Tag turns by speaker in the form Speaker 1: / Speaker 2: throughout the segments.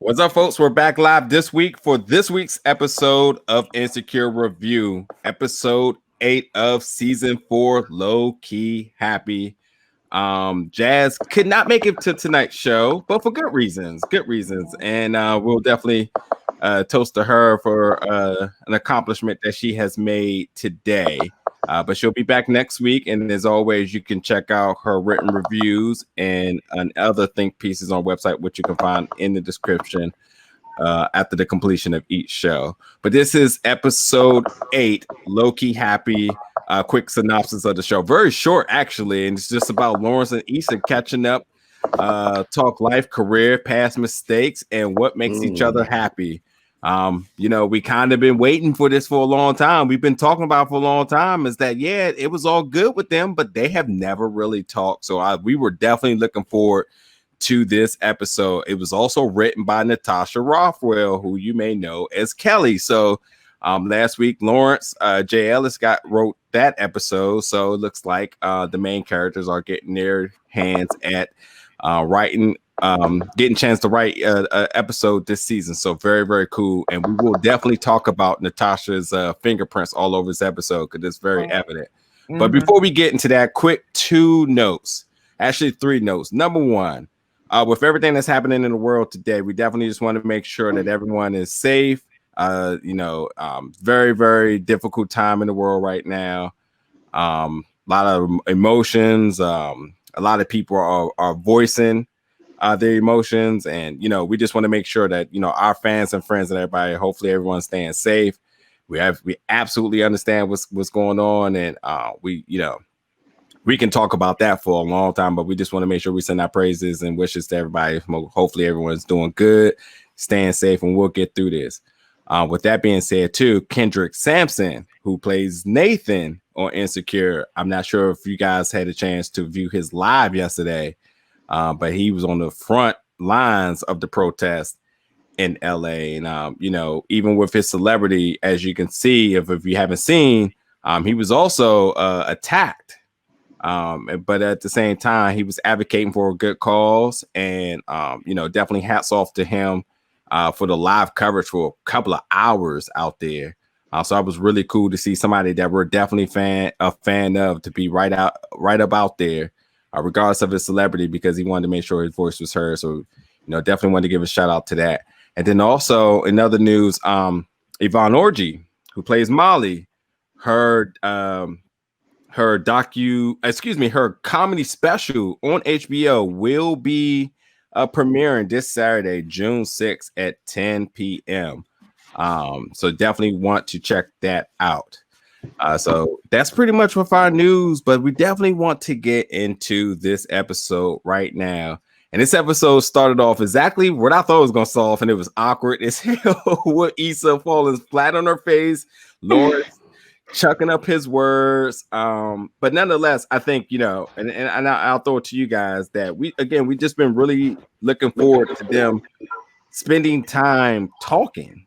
Speaker 1: What's up, folks? We're back live this week for this week's episode of Insecure Review, episode 8 of season 4, Lowkey Happy. Jazz could not make it to tonight's show, but for good reasons. And we'll definitely toast to her for an accomplishment that she has made today. But she'll be back next week. And as always, you can check out her written reviews and other think pieces on website, which you can find in the description after the completion of each show. But this is episode 8, Lowkey Happy. Quick synopsis of the show. Very short, actually. And it's just about Lawrence and Issa catching up, talk life, career, past mistakes, and what makes each other happy. We kind of been waiting for this for a long time. We've been talking about for a long time is that, yeah, it was all good with them, but they have never really talked. So we were definitely looking forward to this episode. It was also written by Natasha Rothwell, who you may know as Kelly. So last week, Lawrence J. Ellis wrote that episode. So it looks like the main characters are getting their hands at writing, getting a chance to write an episode this season. So very, very cool. And we will definitely talk about Natasha's fingerprints all over this episode because it's very evident. But before we get into that, quick 2 notes, actually 3 notes. Number 1, with everything that's happening in the world today, we definitely just want to make sure that everyone is safe. Very, very difficult time in the world right now. A lot of emotions. A lot of people are voicing their emotions, and we just want to make sure that our fans and friends and everybody, hopefully everyone's staying safe. We absolutely understand what's going on, and we can talk about that for a long time, but we just want to make sure we send our praises and wishes to everybody. Hopefully everyone's doing good, staying safe, and we'll get through this. With that being said, too, Kendrick Sampson, who plays Nathan on Insecure, I'm not sure if you guys had a chance to view his live yesterday, but he was on the front lines of the protest in LA. And, even with his celebrity, as you can see, if you haven't seen, he was also attacked. But at the same time, he was advocating for a good cause, and definitely hats off to him for the live coverage for a couple of hours out there. So I was really cool to see somebody that we're definitely a fan of to be right up out there, regardless of his celebrity, because he wanted to make sure his voice was heard. So definitely wanted to give a shout out to that. And then also in other news, Yvonne Orji, who plays Molly, her comedy special on HBO will be premiering this Saturday, June 6th at 10 p.m. So definitely want to check that out. So that's pretty much with our news, but we definitely want to get into this episode right now. And this episode started off exactly what I thought it was going to solve, and it was awkward as hell with Issa falling flat on her face, Lawrence chucking up his words. But nonetheless, I think, and I'll throw it to you guys that we just been really looking forward to them spending time talking.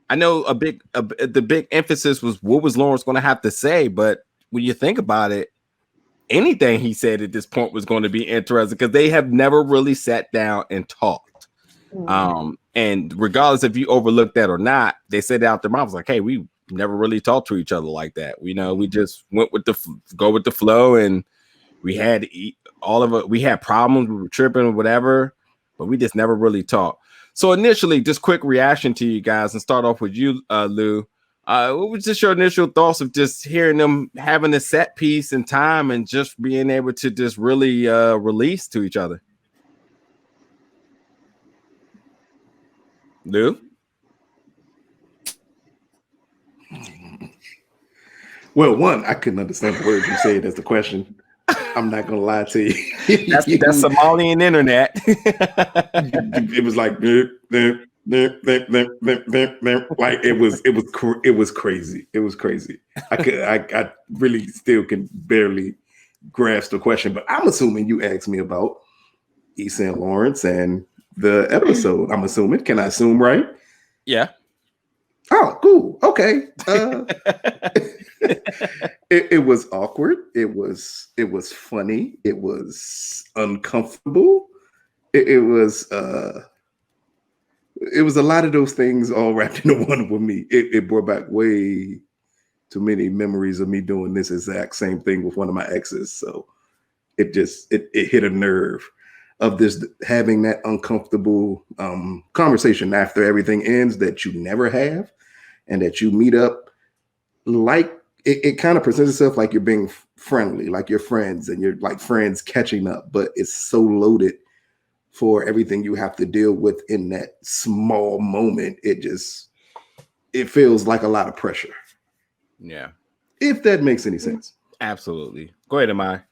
Speaker 1: I know the big emphasis was what was Lawrence going to have to say, but when you think about it, anything he said at this point was going to be interesting because they have never really sat down and talked. And regardless if you overlooked that or not, they said out their mouths like, hey, we never really talked to each other like that. We just went with the flow, and we had all of it. We had problems, we were tripping or whatever, but we just never really talked. So initially, just quick reaction to you guys, and start off with you, Lou. What was just your initial thoughts of just hearing them having a set piece and time and just being able to just really release to each other? Lou?
Speaker 2: Well, one, I couldn't understand the words you said as the question. I'm not gonna lie to you.
Speaker 1: That's Somalian internet.
Speaker 2: It was like like it was crazy. It was crazy. I really still can barely grasp the question, but I'm assuming you asked me about Issa and Lawrence and the episode. I'm assuming. Can I assume right?
Speaker 1: Yeah.
Speaker 2: Oh, cool. Okay. It was awkward. It was funny. It was uncomfortable. It was it was a lot of those things all wrapped into one with me. It brought back way too many memories of me doing this exact same thing with one of my exes. So it just it hit a nerve of this having that uncomfortable conversation after everything ends that you never have, and that you meet up like it kind of presents itself like you're being friendly, like you're friends and you're like friends catching up, but it's so loaded for everything you have to deal with in that small moment. It feels like a lot of pressure.
Speaker 1: Yeah.
Speaker 2: If that makes any sense.
Speaker 1: Absolutely. Go ahead, Amai.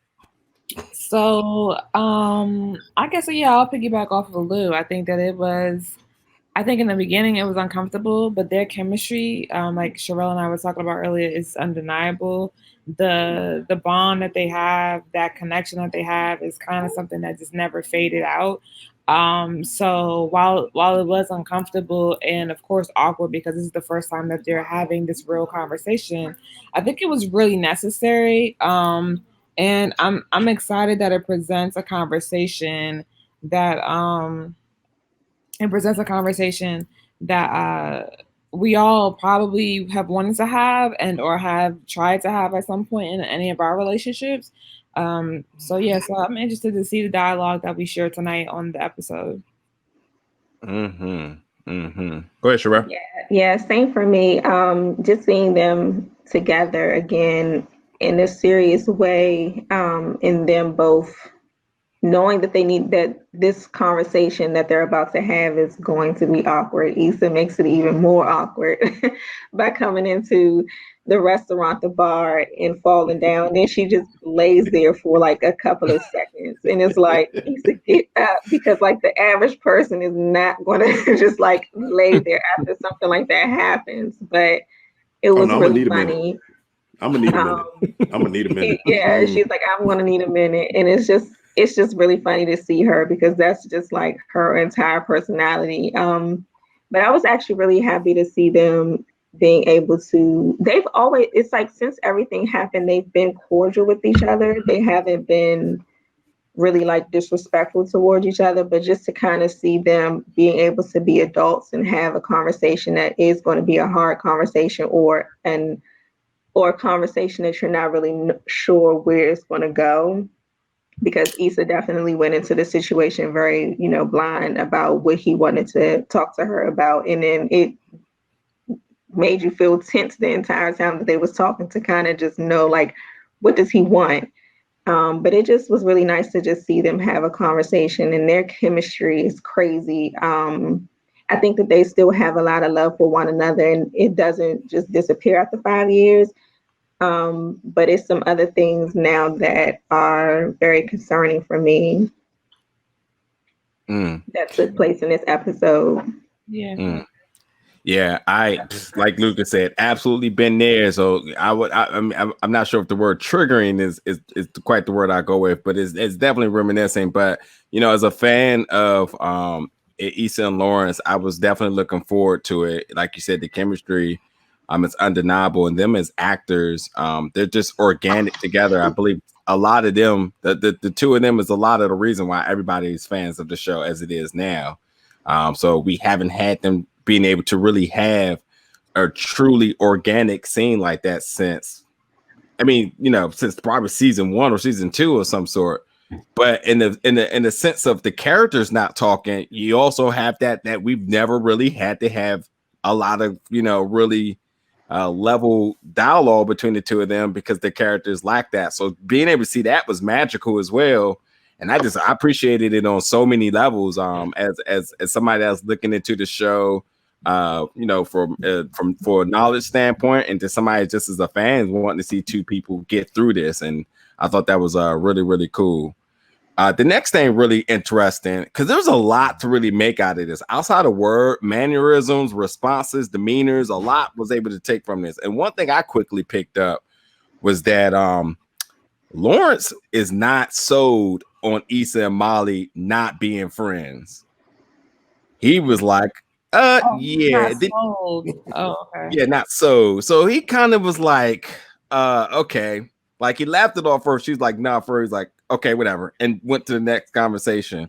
Speaker 3: So, I guess yeah, I'll piggyback off of Lou. I think in the beginning it was uncomfortable, but their chemistry, like Sherelle and I were talking about earlier, is undeniable. The bond that they have, that connection that they have, is kind of something that just never faded out. So while it was uncomfortable and of course awkward because this is the first time that they're having this real conversation, I think it was really necessary. And I'm excited that that it presents a conversation that we all probably have wanted to have and or have tried to have at some point in any of our relationships. So I'm interested to see the dialogue that we share tonight on the episode.
Speaker 1: Mm-hmm. Mm-hmm. Go ahead, Sherelle.
Speaker 4: Yeah, same for me. Just seeing them together again in a serious way, and them both knowing that this conversation that they're about to have is going to be awkward. Issa makes it even more awkward by coming into the restaurant, the bar, and falling down. Then she just lays there for like a couple of seconds, and it's like, Issa, get up, because like the average person is not going to just like lay there after something like that happens. But it was really funny.
Speaker 2: I'm gonna need a minute. I'm gonna need a minute.
Speaker 4: Yeah, she's like, I'm gonna need a minute, and it's just really funny to see her because that's just like her entire personality. But I was actually really happy to see them being able to. It's like since everything happened, they've been cordial with each other. They haven't been really like disrespectful towards each other, but just to kind of see them being able to be adults and have a conversation that is going to be a hard conversation or a conversation that you're not really sure where it's going to go, because Issa definitely went into the situation very, blind about what he wanted to talk to her about. And then it made you feel tense the entire time that they was talking to kind of just know, like, what does he want? But it just was really nice to just see them have a conversation, and their chemistry is crazy. I think that they still have a lot of love for one another, and it doesn't just disappear after 5 years. But it's some other things now that are very concerning for me that took place in this episode.
Speaker 3: Yeah.
Speaker 1: Yeah, I like Lucas said, absolutely been there. So I'm not sure if the word triggering is quite the word I go with, but it's definitely reminiscing. But as a fan of Issa and Lawrence, I was definitely looking forward to it. Like you said, the chemistry. It's undeniable, and them as actors, they're just organic together. I believe a lot of them, the two of them, is a lot of the reason why everybody is fans of the show as it is now. So we haven't had them being able to really have a truly organic scene like that since probably season 1 or season 2 of some sort. But in the sense of the characters not talking, you also have that we've never really had to have a lot of really level dialogue between the two of them because the characters lack that. So being able to see that was magical as well. And I appreciated it on so many levels. As somebody that's looking into the show, from for a knowledge standpoint, and to somebody just as a fan wanting to see two people get through this. And I thought that was really, really cool. The next thing really interesting, because there's a lot to really make out of this. Outside of word, mannerisms, responses, demeanors, a lot was able to take from this. And one thing I quickly picked up was that Lawrence is not sold on Issa and Molly not being friends. He was like, yeah.
Speaker 3: Oh, okay.
Speaker 1: Yeah, not so. So he kind of was like, okay. Like he laughed it off first. She's like, nah, for he's like, okay, whatever, and went to the next conversation.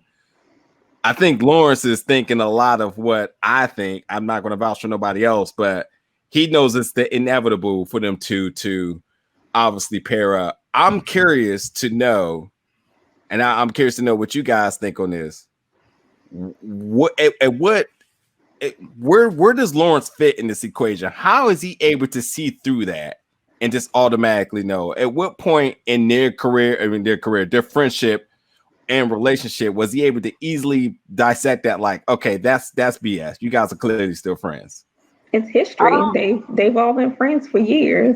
Speaker 1: I think Lawrence is thinking a lot of what I think. I'm not going to vouch for nobody else, but he knows it's the inevitable for them to obviously pair up. I'm curious to know, and I'm curious to know what you guys think on this. Where does Lawrence fit in this equation? How is he able to see through that and just automatically know? At what point in their friendship and relationship was he able to easily dissect that? Like, okay, that's BS. You guys are clearly still friends.
Speaker 4: It's history. They've all been friends for years.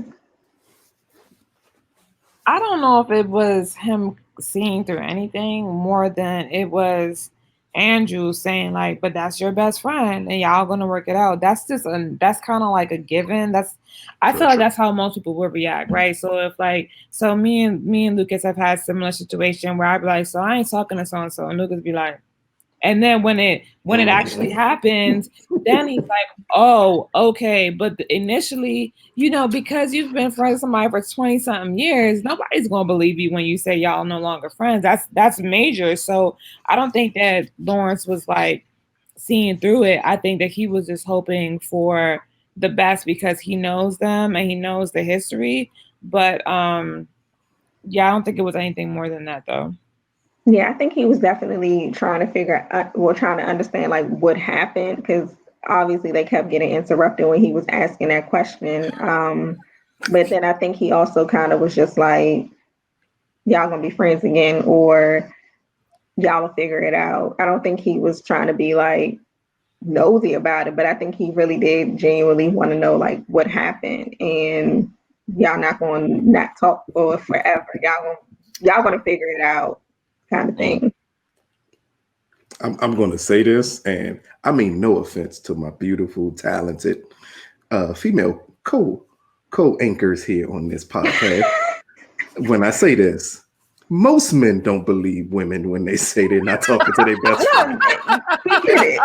Speaker 3: I don't know if it was him seeing through anything more than it was Andrew saying like, but that's your best friend and y'all gonna work it out. That's just that's kind of like a given. I feel like that's how most people would react, right? So if like, so me and Lucas have had similar situation where I'd be like, so I ain't talking to so-and-so, and Lucas be like, and then when it actually happens, then he's like, oh, okay. But initially, because you've been friends with somebody for 20-something years, nobody's gonna believe you when you say y'all no longer friends. That's major. So I don't think that Lawrence was like seeing through it. I think that he was just hoping for the best because he knows them and he knows the history. But yeah, I don't think it was anything more than that though.
Speaker 4: Yeah, I think he was definitely trying to understand like what happened, because obviously they kept getting interrupted when he was asking that question. But then I think he also kind of was just like, y'all gonna be friends again, or y'all will figure it out. I don't think he was trying to be like nosy about it, but I think he really did genuinely want to know like what happened, and y'all not going to not talk for forever. Y'all gonna figure it out. Kind of thing.
Speaker 2: I'm going to say this, and I mean no offense to my beautiful, talented female co-anchors here on this podcast. When I say this, most men don't believe women when they say they're not talking to their best friend.
Speaker 4: We get it.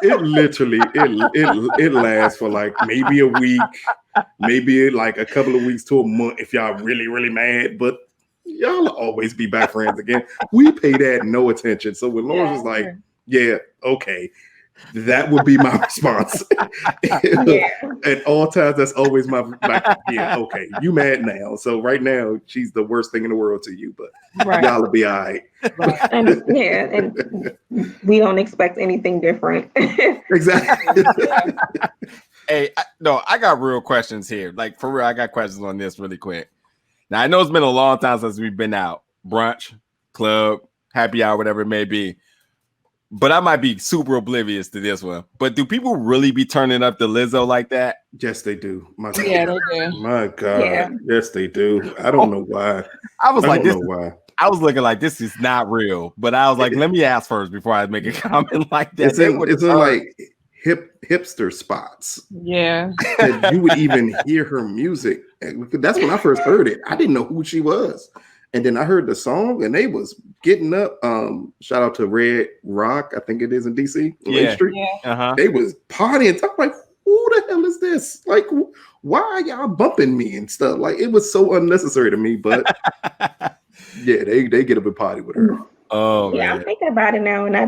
Speaker 2: It literally it lasts for like maybe a week, maybe like a couple of weeks to a month if y'all really, really mad, but y'all will always be back friends again. We pay that no attention. So when Lawrence was like, yeah, okay, that would be my response. At all times, that's always my yeah, okay, you mad now. So right now, she's the worst thing in the world to you, but y'all will be all right.
Speaker 4: And we don't expect anything different.
Speaker 2: Exactly.
Speaker 1: Hey, I got real questions here. Like, for real, I got questions on this really quick. Now, I know it's been a long time since we've been out. Brunch, club, happy hour, whatever it may be. But I might be super oblivious to this one. But do people really be turning up the Lizzo like that?
Speaker 2: Yes, they do. My God.
Speaker 3: Yeah, they do.
Speaker 2: My God. Yeah. Yes, they do. I don't know why.
Speaker 1: I was looking like this is not real. But I was like, let me ask first before I make a comment like that.
Speaker 2: It's in like hipster spots.
Speaker 3: Yeah.
Speaker 2: That you would even hear her music. That's when I first heard it. I didn't know who she was. And then I heard the song and they was getting up. Shout out to Red Rock, I think it is in DC. Lake Street.
Speaker 3: Yeah.
Speaker 1: Uh-huh.
Speaker 2: They was partying. I'm like, who the hell is this? Like, why are y'all bumping me and stuff? Like, it was so unnecessary to me. But yeah, they get up and party with her.
Speaker 1: Oh
Speaker 4: yeah,
Speaker 1: man.
Speaker 4: I'm thinking about it now, and I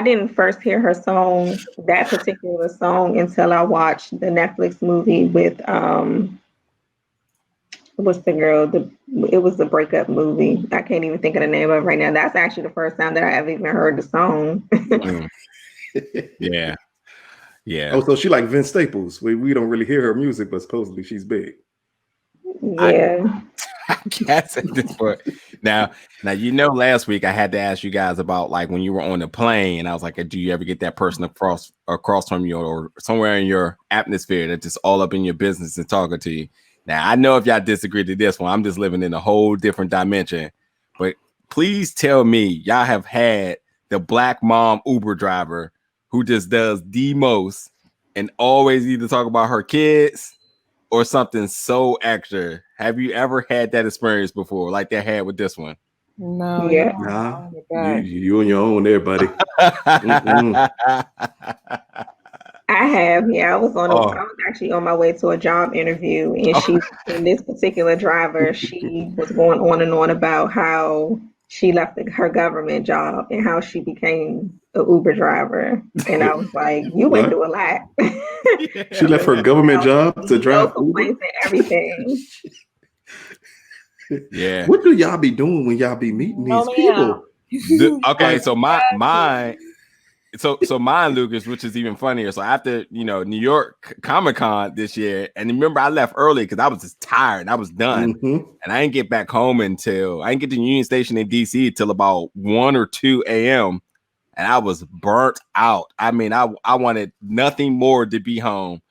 Speaker 4: didn't first hear her song, that particular song, until I watched the Netflix movie with what's the girl? It was the breakup movie. I can't even think of the name of it right now. That's actually the first time that I ever even heard the song.
Speaker 1: Yeah. Yeah.
Speaker 2: Oh, so she like Vince Staples. We don't really hear her music, but supposedly she's big.
Speaker 4: Yeah.
Speaker 1: I guess at this point. Now, last week I had to ask you guys about like when you were on the plane, and I was like, do you ever get that person across from you or somewhere in your atmosphere that's just all up in your business and talking to you? Now, I know if y'all disagree to this one, I'm just living in a whole different dimension. But please tell me y'all have had the black mom Uber driver who just does the most and always either talk about her kids or something so extra. Have you ever had that experience before, like they had with this one?
Speaker 3: No.
Speaker 4: Yeah.
Speaker 2: Nah, you on your own there, buddy.
Speaker 4: I have, yeah. I was actually on my way to a job interview, and and this particular driver, she was going on and on about how she left her government job and how she became an Uber driver. And I was like, you went through a lot.
Speaker 2: She left her government job to drive
Speaker 4: no
Speaker 2: Uber.
Speaker 4: complaints and everything.
Speaker 1: Yeah.
Speaker 2: What do y'all be doing when y'all be meeting these people?
Speaker 1: Okay, so mine. So mine, Lucas, which is even funnier. So after New York Comic-Con this year, and remember I left early because I was just tired. I was done, and I didn't get back home until I didn't get to Union Station in DC till about 1 or 2 a.m. and I was burnt out. I mean, I wanted nothing more to be home,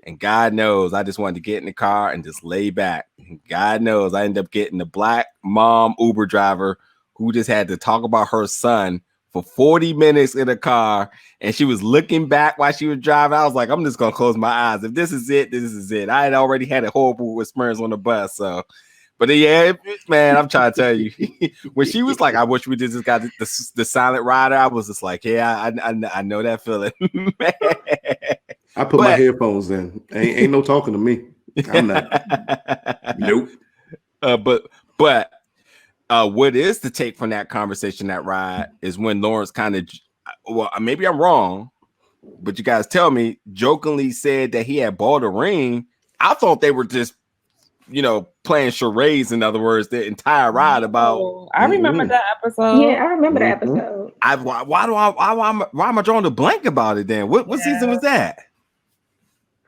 Speaker 1: and God knows I just wanted to get in the car and just lay back. And God knows I ended up getting the black mom Uber driver who just had to talk about her son for 40 minutes in a car, and she was looking back while she was driving. I was like, I'm just gonna close my eyes. If this is it, this is it. I had already had a horrible experience on the bus, so. But yeah, man, I'm trying to tell you, when she was like, "I wish we just got the silent rider," I was just like, "Yeah, I know that feeling."
Speaker 2: I put my headphones in. Ain't no talking to me. I'm not. Nope.
Speaker 1: But. What is the take from that conversation, that ride, is when Lawrence kind of, well, maybe I'm wrong, but you guys tell me, jokingly said that he had bought a ring. I thought they were just, playing charades. In other words, the entire ride about.
Speaker 3: I remember that episode.
Speaker 4: Yeah, I remember that episode.
Speaker 1: Why am I drawing a blank about it then? What season was that?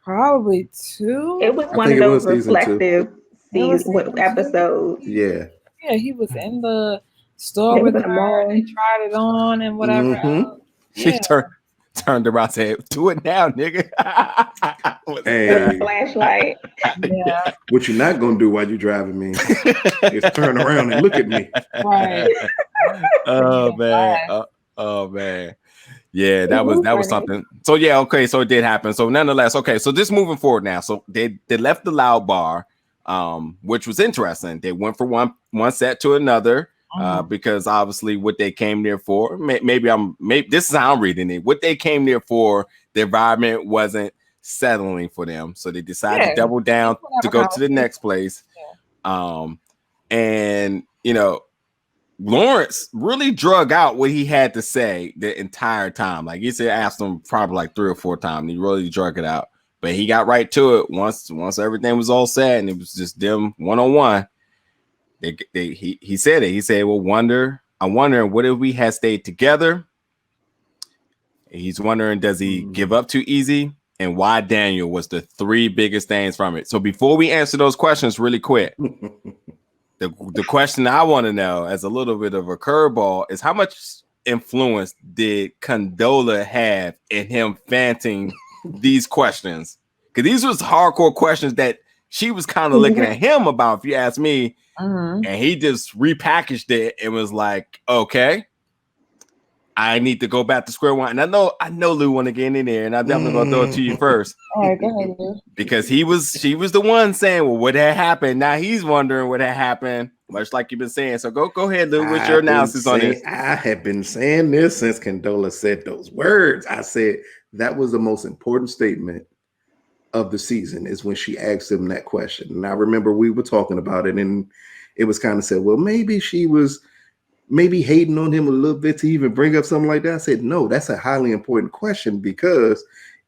Speaker 3: Probably 2.
Speaker 4: It was one of those reflective season episodes.
Speaker 2: Yeah.
Speaker 3: Yeah, he was in the store with her and he tried it on and whatever else.
Speaker 1: She turned around and said, "Do it now, nigga."
Speaker 2: Hey,
Speaker 4: flashlight.
Speaker 3: Yeah.
Speaker 2: What you're not gonna do while you're driving me is turn around and look at me.
Speaker 3: Right.
Speaker 1: Oh man. Yeah, that was something. So yeah, okay, so it did happen. So nonetheless, okay, so just moving forward now. So they left the Loud Bar, which was interesting. They went from one set to another, because obviously what they came there for, maybe this is how I'm reading it. What they came there for, the environment wasn't settling for them, so they decided to double down to go to the next place. And Lawrence really drug out what he had to say the entire time. Like he said, asked him probably like 3 or 4 times. He really drug it out. But he got right to it once everything was all set and it was just them one-on-one. He said it. He said, "Well, I'm wondering what if we had stayed together." He's wondering, does he give up too easy? And why Daniel was the 3 biggest things from it. So before we answer those questions really quick, the question I want to know, as a little bit of a curveball, is how much influence did Condola have in him fanting these questions? Because these was hardcore questions that she was kind of looking at him about, if you ask me. And he just repackaged it and was like, "Okay, I need to go back to square one." And I know Lou want to get in there, and I'm definitely gonna throw it to you first.
Speaker 3: All right, go ahead, Lou.
Speaker 1: Because she was the one saying, "Well, what had happened?" Now he's wondering what had happened, much like you've been saying. So go ahead, Lou. What's your analysis on this?
Speaker 2: I have been saying this since Condola said those words. I said that was the most important statement of the season, is when she asked him that question. And I remember we were talking about it, and it was kind of said, well, maybe she was hating on him a little bit to even bring up something like that. I said, no, that's a highly important question because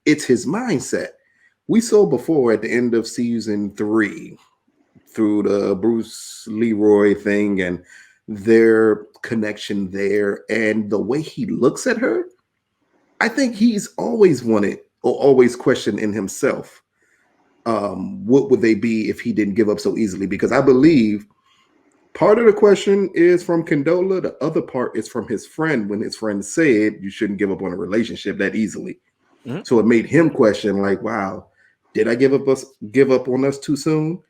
Speaker 2: it's his mindset. We saw before at the end of season 3 through the Bruce Leroy thing and their connection there and the way he looks at her. I think he's always wanted or always questioned in himself, what would they be if he didn't give up so easily? Because I believe part of the question is from Condola. The other part is from his friend, when his friend said you shouldn't give up on a relationship that easily. So it made him question, like, wow, did I give up on us too soon?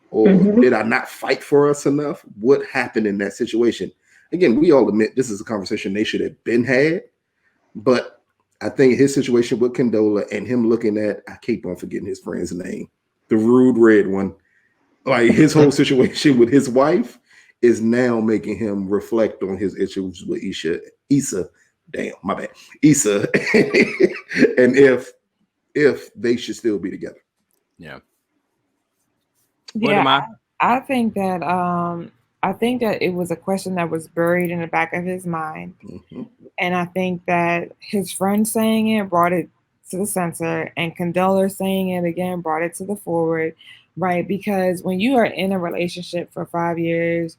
Speaker 2: Or did I not fight for us enough? What happened in that situation? Again, we all admit this is a conversation they should have been had. But I think his situation with Condola and him looking at, I keep on forgetting his friend's name, the rude red one, like his whole situation with his wife is now making him reflect on his issues with Issa. Damn, my bad. Issa. And if they should still be together.
Speaker 1: Yeah.
Speaker 3: Yeah, I think that I think that it was a question that was buried in the back of his mind.
Speaker 2: Mhm.
Speaker 3: And I think that his friend saying it brought it to the center, and Condola saying it again brought it to the forward, right? Because when you are in a relationship for 5 years,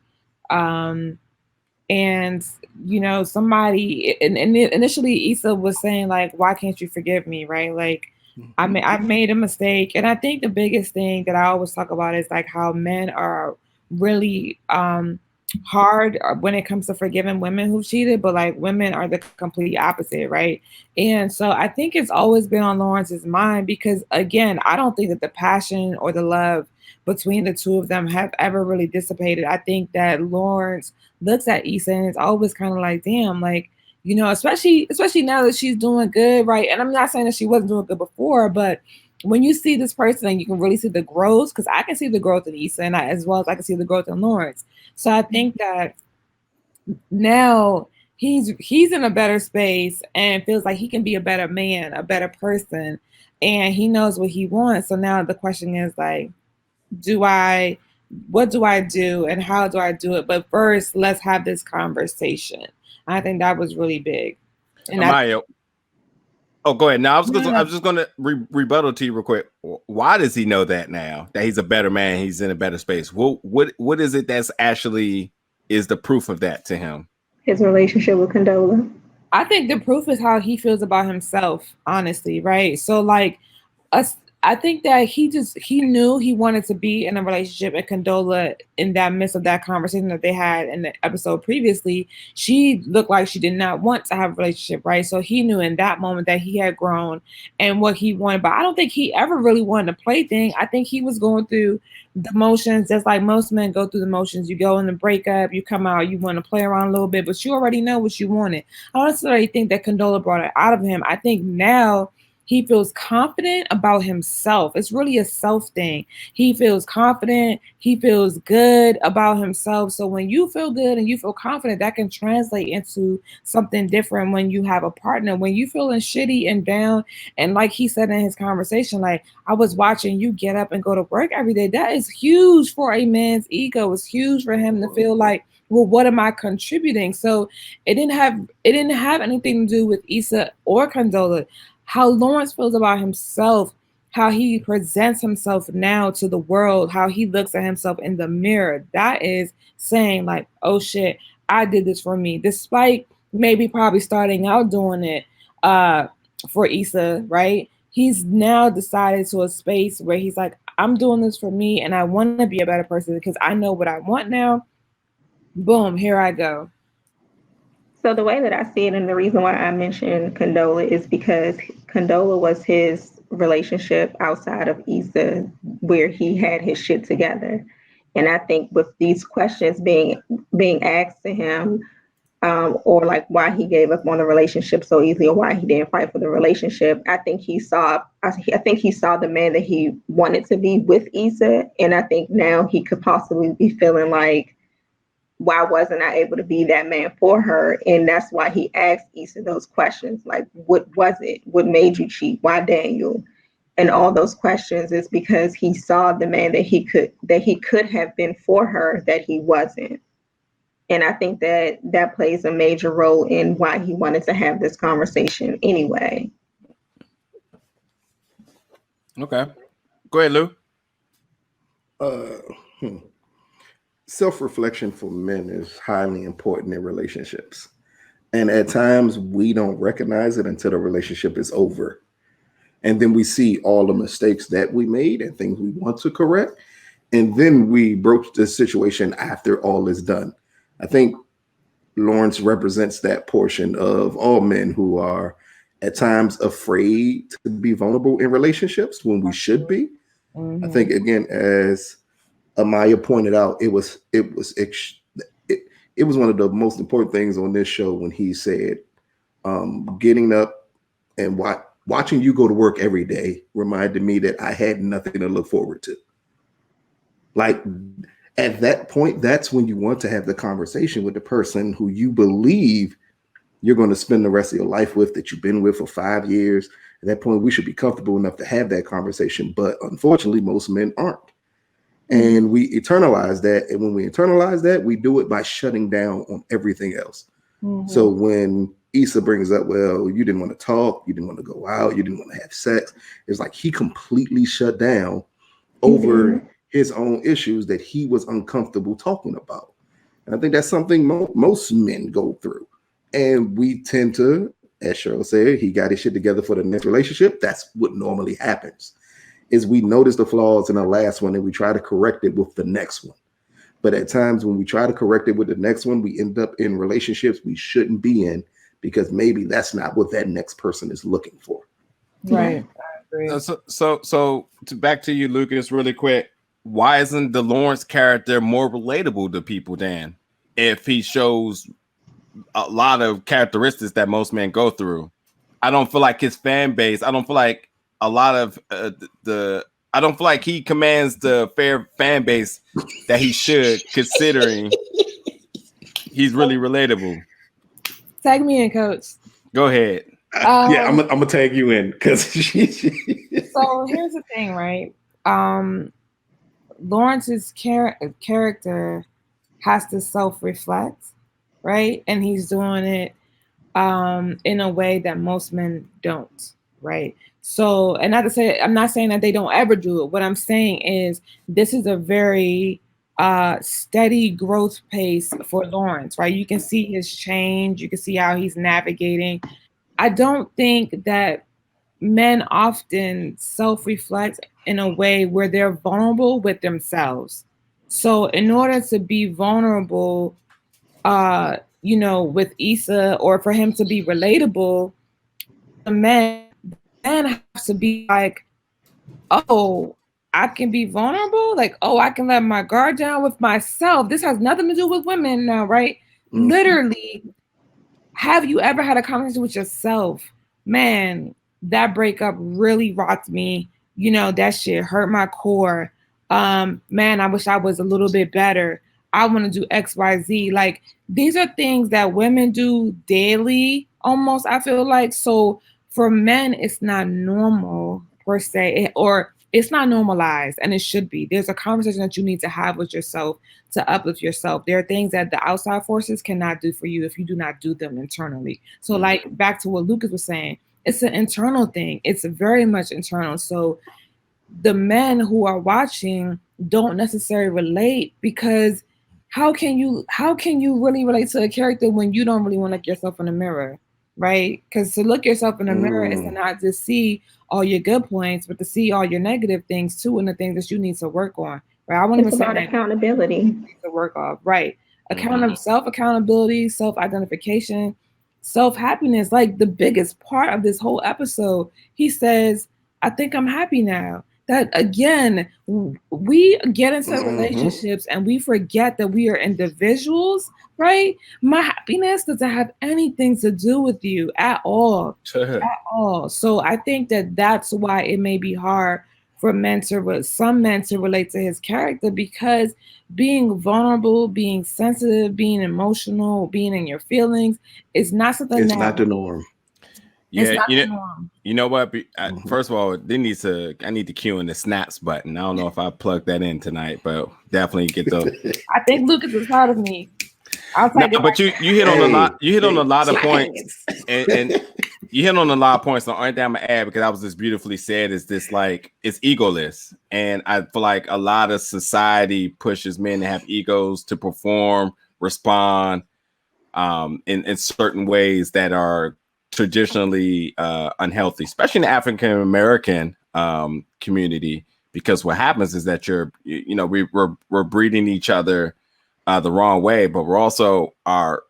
Speaker 3: um, and somebody, and initially Issa was saying like, why can't you forgive me, right? Like, I made a mistake. And I think the biggest thing that I always talk about is like how men are really hard when it comes to forgiving women who cheated, but like women are the complete opposite, right? And so I think it's always been on Lawrence's mind because, again, I don't think that the passion or the love between the two of them have ever really dissipated. I think that Lawrence looks at Issa and it's always kind of like, damn, like, especially now that she's doing good, right? And I'm not saying that she wasn't doing good before, but when you see this person and you can really see the growth, because I can see the growth in Issa, and as well as I can see the growth in Lawrence. So I think that now he's in a better space and feels like he can be a better man, a better person, and he knows what he wants. So now the question is like, what do I do and how do I do it? But first, let's have this conversation. I think that was really big. And
Speaker 1: Amaya, go ahead. Now I was just gonna rebuttal to you real quick. Why does he know that now that he's a better man? He's in a better space. What is it that's actually is the proof of that to him?
Speaker 4: His relationship with Condola.
Speaker 3: I think the proof is how he feels about himself, honestly, right? So like us, I think that he knew he wanted to be in a relationship, and Condola, in that midst of that conversation that they had in the episode previously, she looked like she did not want to have a relationship, right? So he knew in that moment that he had grown and what he wanted, but I don't think he ever really wanted a play-thing. I think he was going through the motions, just like most men go through the motions. You go in the breakup, you come out, you want to play around a little bit, but you already know what you wanted. I don't necessarily think that Condola brought it out of him. I think now he feels confident about himself. It's really a self thing. He feels confident. He feels good about himself. So when you feel good and you feel confident, that can translate into something different when you have a partner. When you feeling shitty and down, and like he said in his conversation, like, I was watching you get up and go to work every day. That is huge for a man's ego. It's huge for him to feel like, well, what am I contributing? So it didn't have anything to do with Issa or Condola. How Lawrence feels about himself, how he presents himself now to the world, how he looks at himself in the mirror. That is saying like, oh shit, I did this for me, despite maybe probably starting out doing it for Issa, right? He's now decided to a space where he's like, I'm doing this for me and I want to be a better person because I know what I want now. Boom, here I go.
Speaker 4: So the way that I see it, and the reason why I mentioned Condola is because Condola was his relationship outside of Issa, where he had his shit together. And I think with these questions being asked to him, or like why he gave up on the relationship so easily, or why he didn't fight for the relationship, I think he saw the man that he wanted to be with Issa, and I think now he could possibly be feeling like, why wasn't I able to be that man for her? And that's why he asked Issa those questions, like, what was it? What made you cheat? Why Daniel? And all those questions is because he saw the man that he could have been for her, that he wasn't. And I think that plays a major role in why he wanted to have this conversation anyway.
Speaker 1: Okay. Go ahead, Lou.
Speaker 2: Self-reflection for men is highly important in relationships. And at times we don't recognize it until the relationship is over. And then we see all the mistakes that we made and things we want to correct. And then we broach the situation after all is done. I think Lawrence represents that portion of all men who are at times afraid to be vulnerable in relationships when we should be. Mm-hmm. I think, again, as Amaya pointed out, it was one of the most important things on this show when he said, getting up and watching you go to work every day reminded me that I had nothing to look forward to. Like, at that point, that's when you want to have the conversation with the person who you believe you're going to spend the rest of your life with, that you've been with for 5 years. At that point, we should be comfortable enough to have that conversation. But unfortunately, most men aren't. And we internalize that. And when we internalize that, we do it by shutting down on everything else. So when Issa brings up, well, you didn't want to talk, you didn't want to go out, you didn't want to have sex, it's like he completely shut down over his own issues that he was uncomfortable talking about. And I think that's something most men go through. And we tend to, as Cheryl said, he got his shit together for the next relationship. That's what normally happens, is we notice the flaws in our last one and we try to correct it with the next one. But at times when we try to correct it with the next one, we end up in relationships we shouldn't be in because maybe that's not what that next person is looking for.
Speaker 3: Right.
Speaker 1: So back to you, Lucas, really quick. Why isn't the Lawrence character more relatable to people, Dan, if he shows a lot of characteristics that most men go through? I don't feel like his fan base, I don't feel like a lot of I don't feel like he commands the fair fan base that he should, considering he's really relatable.
Speaker 3: Tag me in, Coach.
Speaker 1: Go ahead.
Speaker 2: Yeah, I'm gonna tag you in because
Speaker 3: so here's the thing, right? Lawrence's character has to self-reflect, right? And he's doing it in a way that most men don't, right? So, and not to say, I'm not saying that they don't ever do it. What I'm saying is this is a very steady growth pace for Lawrence, right? You can see his change. You can see how he's navigating. I don't think that men often self-reflect in a way where they're vulnerable with themselves. So in order to be vulnerable, with Issa, or for him to be relatable, the men have to be like, oh, I can be vulnerable. Like, oh, I can let my guard down with myself. This has nothing to do with women now, right? Literally, have you ever had a conversation with yourself? Man, that breakup really rocked me. That shit hurt my core. Man, I wish I was a little bit better. I want to do X, Y, Z. Like, these are things that women do daily, almost, I feel like. So for men, it's not normal per se, or it's not normalized, and it should be. There's a conversation that you need to have with yourself to uplift yourself. There are things that the outside forces cannot do for you if you do not do them internally. So like back to what Lucas was saying, it's an internal thing. It's very much internal. So the men who are watching don't necessarily relate, because how can you really relate to a character when you don't really want to look yourself in the mirror, right? Because to look yourself in the mirror is to not just see all your good points, but to see all your negative things too, and the things that you need to work on. Right? I wouldn't
Speaker 4: even say about accountability
Speaker 3: to work off. Right? Self-accountability, self-identification, self-happiness. Like the biggest part of this whole episode, he says, "I think I'm happy now." That again, we get into relationships and we forget that we are individuals, right? My happiness doesn't have anything to do with you at all, at all. So I think that that's why it may be hard for some men to relate to his character, because being vulnerable, being sensitive, being emotional, being in your feelings is not something
Speaker 2: it's not the norm.
Speaker 1: Yeah, you know what? First of all, I need to cue in the snaps button. I don't know if I plugged that in tonight, but definitely get those.
Speaker 3: I think Lucas is proud of me.
Speaker 1: But you hit on a lot. You hit on a lot of points, and you hit on a lot of points. The only thing I'm gonna add, because that was just beautifully said, is this like it's egoless, and I feel like a lot of society pushes men to have egos, to perform, respond, in certain ways that are traditionally unhealthy, especially in the African American community, because what happens is that we're breeding each other the wrong way, but we're also are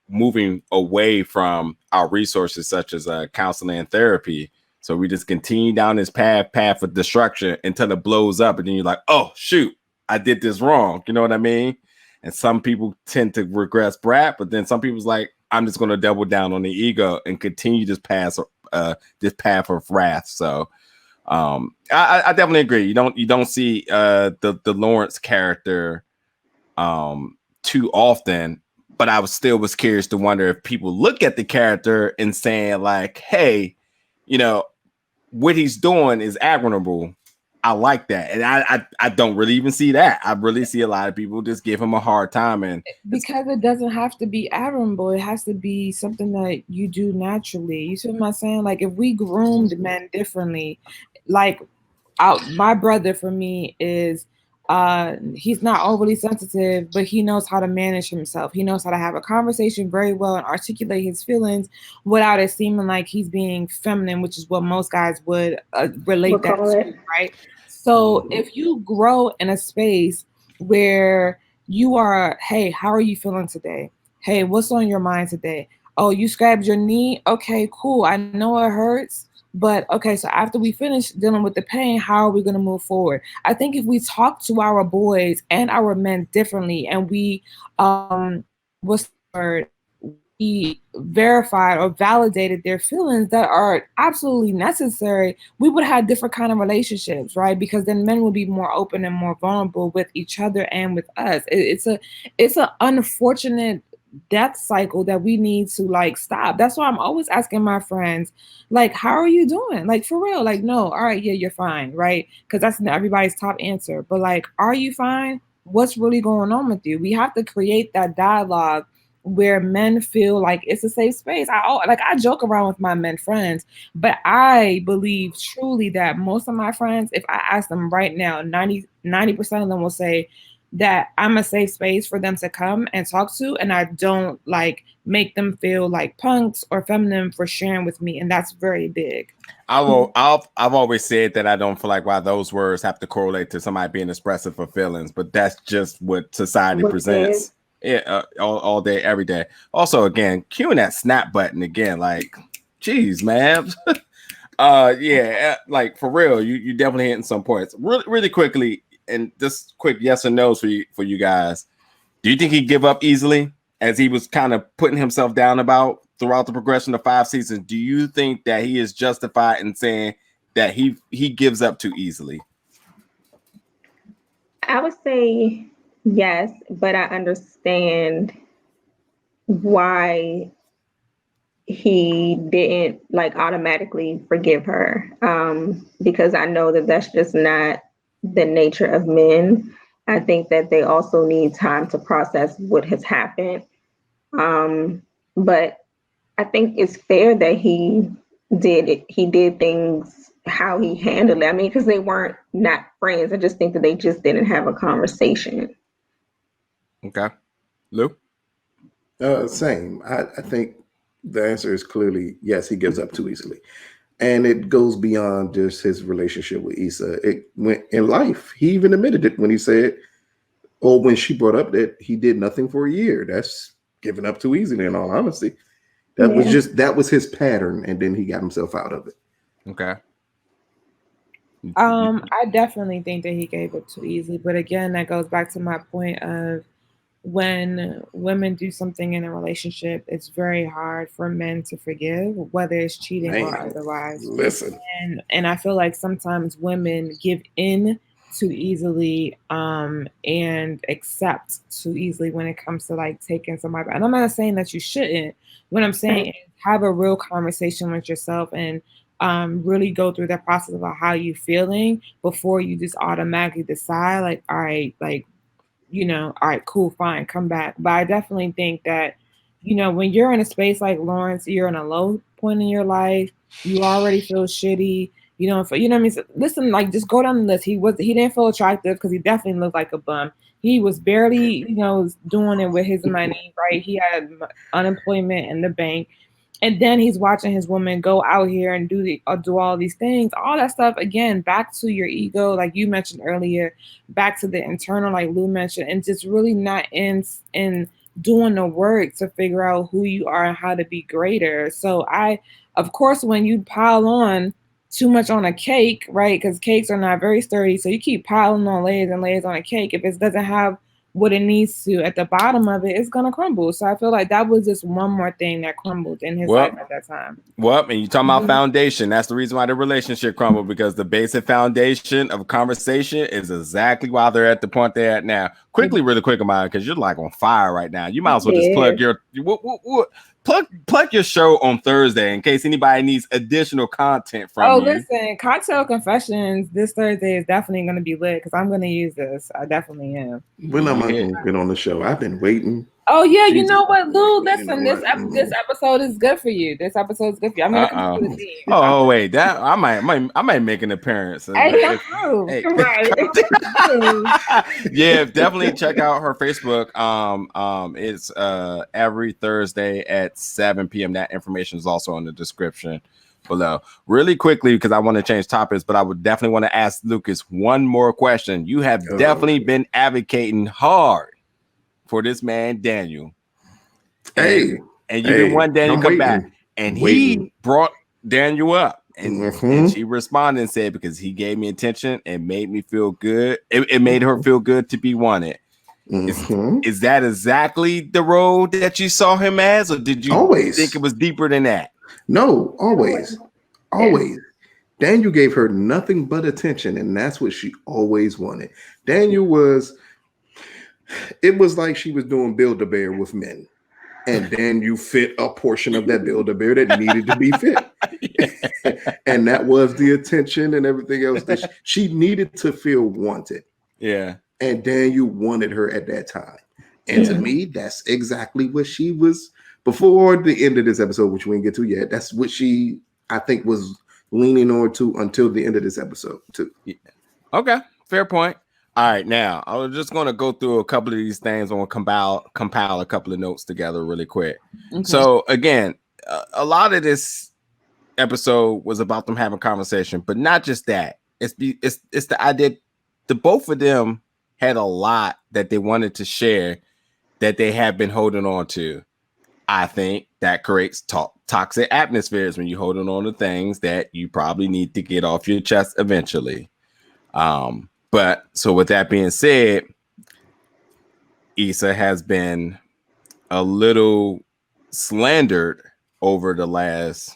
Speaker 1: moving away from our resources such as counseling and therapy. So we just continue down this path of destruction until it blows up, and then you're like, oh shoot, I did this wrong. You know what I mean? And some people tend to regress brat, but then some people's like, I'm just going to double down on the ego and continue this path of wrath. So I definitely agree. You don't see the Lawrence character too often, but I was curious to wonder if people look at the character and saying like, hey, what he's doing is admirable, I like that, and I don't really even see that. I really see a lot of people just give him a hard time, and
Speaker 3: because it doesn't have to be admirable. It has to be something that you do naturally. You see what I'm saying? Like if we groomed men differently, like my brother for me is he's not overly sensitive, but he knows how to manage himself. He knows how to have a conversation very well and articulate his feelings without it seeming like he's being feminine, which is what most guys would relate that to, right? So if you grow in a space where you are, hey, how are you feeling today? Hey, what's on your mind today? Oh, you scratched your knee? Okay, cool. I know it hurts. But okay, so after we finish dealing with the pain, how are we going to move forward? I think if we talk to our boys and our men differently, and we what's the word? We verified or validated their feelings that are absolutely necessary, we would have different kind of relationships, right? Because then men will be more open and more vulnerable with each other and with us. It's an unfortunate death cycle that we need to like stop. That's why I'm always asking my friends, like, how are you doing? Like for real, like, no, all right, yeah, you're fine, right? Because that's everybody's top answer. But like, are you fine? What's really going on with you? We have to create that dialogue where men feel like it's a safe space. I joke around with my men friends, but I believe truly that most of my friends, if I ask them right now, 90% of them will say that I'm a safe space for them to come and talk to, and I don't like make them feel like punks or feminine for sharing with me, and that's very big.
Speaker 1: I've always said that I don't feel like why those words have to correlate to somebody being expressive for feelings, but that's just what society presents. Yeah, all day, every day. Also, again, cueing that snap button again, like, geez, man. Like for real, you definitely hitting some points. Really quickly, and just quick yes or no's for you guys. Do you think he'd give up easily, as he was kind of putting himself down about throughout the progression of 5 seasons? Do you think that he is justified in saying that he gives up too easily?
Speaker 4: I would say yes, but I understand why he didn't like automatically forgive her, because I know that that's just not the nature of men. I think that they also need time to process what has happened. But I think it's fair that he did it. He did things how he handled it. I mean, because they weren't not friends. I just think that they just didn't have a conversation.
Speaker 1: Okay. Lou?
Speaker 2: Same. I think the answer is clearly yes, he gives up too easily. And it goes beyond just his relationship with Issa. It went in life. He even admitted it when he said, or when she brought up that he did nothing for a year. That's giving up too easily, in all honesty. That was his pattern, and then he got himself out of it.
Speaker 1: Okay.
Speaker 3: I definitely think that he gave up too easily. But again, that goes back to my point of when women do something in a relationship, it's very hard for men to forgive, whether it's cheating or otherwise.
Speaker 2: Listen.
Speaker 3: And I feel like sometimes women give in too easily and accept too easily when it comes to like taking somebody. And I'm not saying that you shouldn't. What I'm saying is have a real conversation with yourself and really go through that process about how you're feeling before you just automatically decide like, all right, like, all right, cool, fine, come back. But I definitely think that, when you're in a space like Lawrence, you're in a low point in your life, you already feel shitty, you know what I mean? So listen, like, just go down the list. He didn't feel attractive because he definitely looked like a bum. He was barely, doing it with his money, right? He had unemployment in the bank. And then he's watching his woman go out here and do all these things, all that stuff. Again, back to your ego, like you mentioned earlier, back to the internal, like Lou mentioned, and just really not in doing the work to figure out who you are and how to be greater. So of course, when you pile on too much on a cake, right? Because cakes are not very sturdy, so you keep piling on layers and layers on a cake. If it doesn't have what it needs to at the bottom of it, it's gonna crumble. So I feel like that was just one more thing that crumbled in his life at that time.
Speaker 1: Well, and you talking about foundation. That's the reason why the relationship crumbled, because the basic foundation of conversation is exactly why they're at the point they're at now. Quickly, really quick about it, because you're like on fire right now. You might as well just plug plug your show on Thursday in case anybody needs additional content from you.
Speaker 3: Listen, Cocktail Confessions this Thursday is definitely going to be lit because I'm going to use this. I definitely am.
Speaker 2: When am I going to get on the show? I've been waiting.
Speaker 3: Oh yeah,
Speaker 2: Jesus.
Speaker 3: You know what, Lou? Listen,
Speaker 2: You know what?
Speaker 3: this episode is good for you. This episode is good for you. I'm gonna come to the team.
Speaker 1: Oh wait, that I might make an appearance.
Speaker 3: Hey, come
Speaker 1: Hey.
Speaker 3: right.
Speaker 1: Yeah, definitely check out her Facebook. It's every Thursday at 7 p.m. That information is also in the description below. Really quickly, because I want to change topics, but I would definitely want to ask Lucas one more question. You have definitely been advocating hard for this man Daniel, and you've been wanting Daniel to come back, and he brought Daniel up, and she responded and said, because he gave me attention and made me feel good, it made her feel good to be wanted. Is that exactly the role that you saw him as, or did you think it was deeper than that?
Speaker 2: No, always. Daniel gave her nothing but attention, and that's what she always wanted. It was like she was doing Build-A-Bear with men, and then you fit a portion of that Build-A-Bear that needed to be fit. And that was the attention and everything else that she needed to feel wanted.
Speaker 1: Yeah.
Speaker 2: And Daniel wanted her at that time. And to me, that's exactly what she was before the end of this episode, which we didn't get to yet. That's what she, I think, was leaning on to until the end of this episode too.
Speaker 1: Yeah. Okay, fair point. All right, now I was just going to go through a couple of these things. I'm going to compile a couple of notes together really quick. Okay. So again, a lot of this episode was about them having conversation, but not just that. It's the idea the both of them had a lot that they wanted to share that they have been holding on to. I think that creates toxic atmospheres when you're holding on to things that you probably need to get off your chest eventually. But so with that being said, Issa has been a little slandered over the last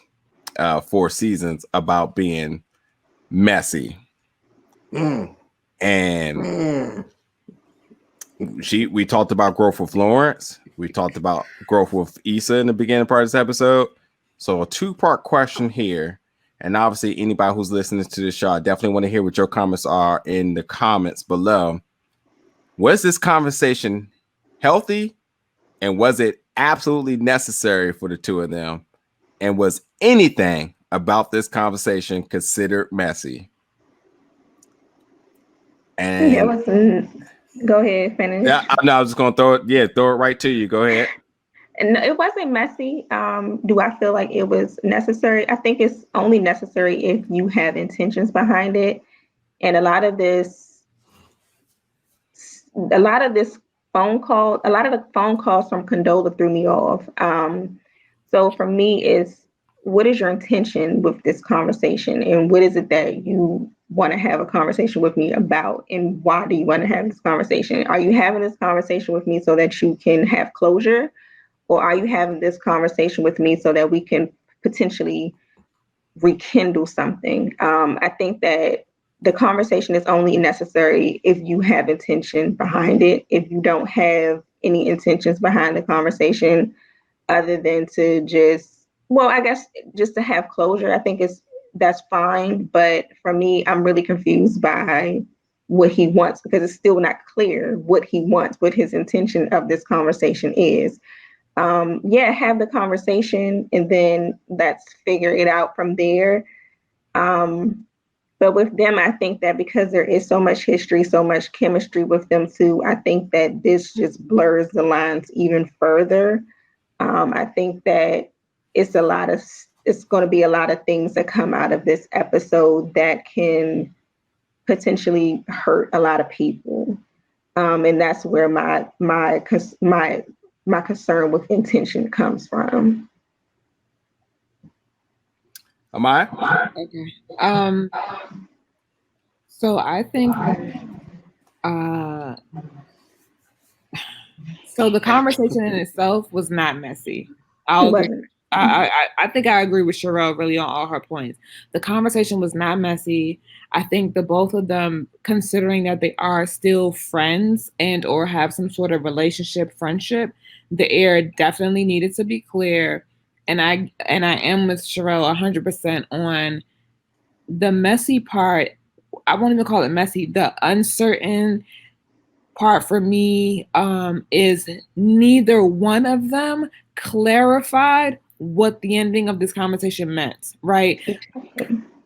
Speaker 1: 4 seasons about being messy. And we talked about growth with Lawrence. We talked about growth with Issa in the beginning part of this episode. So a 2-part question here. And obviously, anybody who's listening to this show, I definitely want to hear what your comments are in the comments below. Was this conversation healthy? And was it absolutely necessary for the two of them? And was anything about this conversation considered messy? And
Speaker 4: go ahead, finish.
Speaker 1: Yeah, no, I was just going to throw it right to you. Go ahead.
Speaker 4: And it wasn't messy. Do I feel like it was necessary? I think it's only necessary if you have intentions behind it. And a lot of the phone calls from Condola threw me off. So for me, is what is your intention with this conversation, and what is it that you want to have a conversation with me about, and why do you want to have this conversation? Are you having this conversation with me so that you can have closure? Or are you having this conversation with me so that we can potentially rekindle something? I think that the conversation is only necessary if you have intention behind it. If you don't have any intentions behind the conversation other than to just to have closure, I think that's fine. But for me, I'm really confused by what he wants, because it's still not clear what he wants, what his intention of this conversation is. Have the conversation and then let's figure it out from there. But with them, I think that because there is so much history, so much chemistry with them too, I think that this just blurs the lines even further. I think that it's going to be a lot of things that come out of this episode that can potentially hurt a lot of people. And that's where my concern with intention comes from.
Speaker 1: Am I?
Speaker 3: Okay. So I think so the conversation in itself was not messy. I think I agree with Sherelle really on all her points. The conversation was not messy. I think the both of them, considering that they are still friends and or have some sort of relationship, friendship, the air definitely needed to be clear. And I am with Sherelle 100% on the messy part. I won't even call it messy. The uncertain part for me is neither one of them clarified what the ending of this conversation meant, right?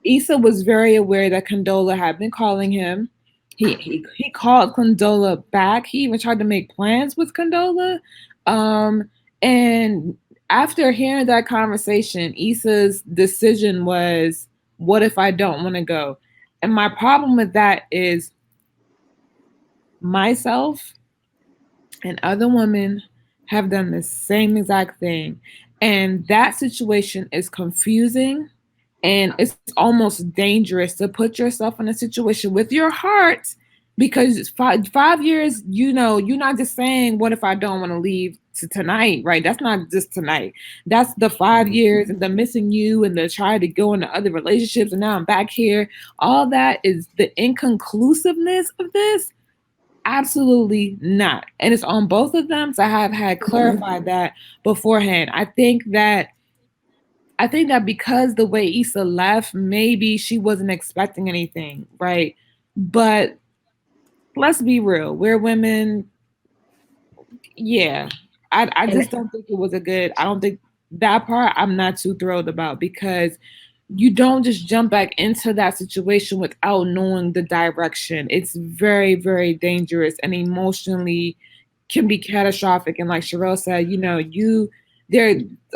Speaker 3: Issa was very aware that Condola had been calling him. He called Condola back. He even tried to make plans with Condola. And after hearing that conversation, Issa's decision was, what if I don't want to go? And my problem with that is myself and other women have done the same exact thing. And that situation is confusing, and it's almost dangerous to put yourself in a situation with your heart, because 5 years, you're not just saying, what if I don't want to leave to tonight, right? That's not just tonight. That's the 5 years and the missing you and the trying to go into other relationships, and now I'm back here. All that is the inconclusiveness of this. Absolutely not. And it's on both of them. So I have had clarified that beforehand. I think that because the way Issa left, maybe she wasn't expecting anything, right? But let's be real. We're women. Yeah. I just don't think it was I don't think that part I'm not too thrilled about, because you don't just jump back into that situation without knowing the direction. It's very, very dangerous and emotionally can be catastrophic. And like Sherelle said,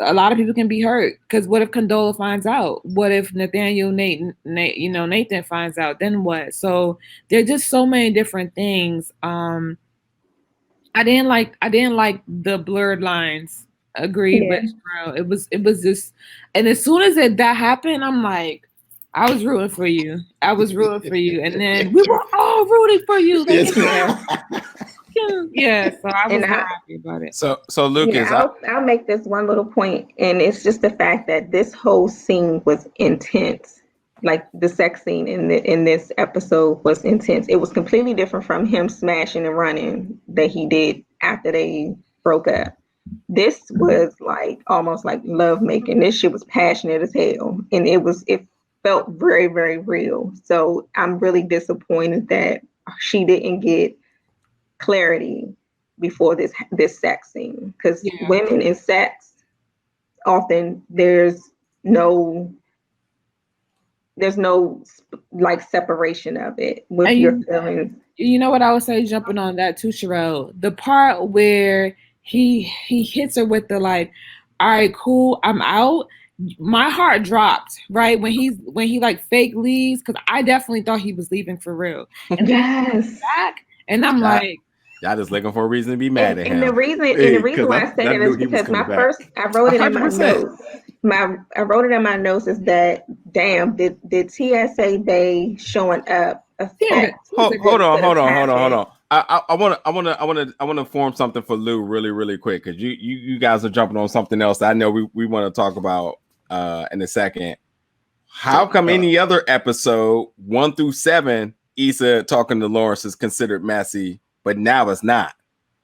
Speaker 3: a lot of people can be hurt, because what if Condola finds out? What if Nathan finds out? Then what? So there are just so many different things. I didn't like the blurred lines. Agreed,
Speaker 4: Yeah.
Speaker 3: but it was just, and as soon as that happened, I'm like, I was rooting for you. And then we were all rooting for you. Yeah, so I was happy about it.
Speaker 1: So Lucas,
Speaker 4: I'll make this one little point, and it's just the fact that this whole scene was intense. Like the sex scene in this episode was intense. It was completely different from him smashing and running that he did after they broke up. This was like almost like love making. This shit was passionate as hell, and it felt very, very real. So I'm really disappointed that she didn't get clarity before this sex scene, because women in sex, often there's no like separation of it with your feelings.
Speaker 3: You know what I would say, jumping on that too, Sherelle? The part where he hits her with the like, all right, cool, I'm out. My heart dropped, right? When he like fake leaves, because I definitely thought he was leaving for real. And
Speaker 4: yes.
Speaker 3: Back, and I'm like,
Speaker 1: y'all just looking for a reason to be mad at him.
Speaker 4: And the reason why I say that is because I wrote it in my notes. I wrote it in my notes is that, damn, did TSA Bay showing up affect?
Speaker 1: Hold on. I want to form something for Lou really, really quick, because you guys are jumping on something else that I know we want to talk about in a second. How come any other episode 1 through 7, Issa talking to Lawrence is considered messy, but now it's not?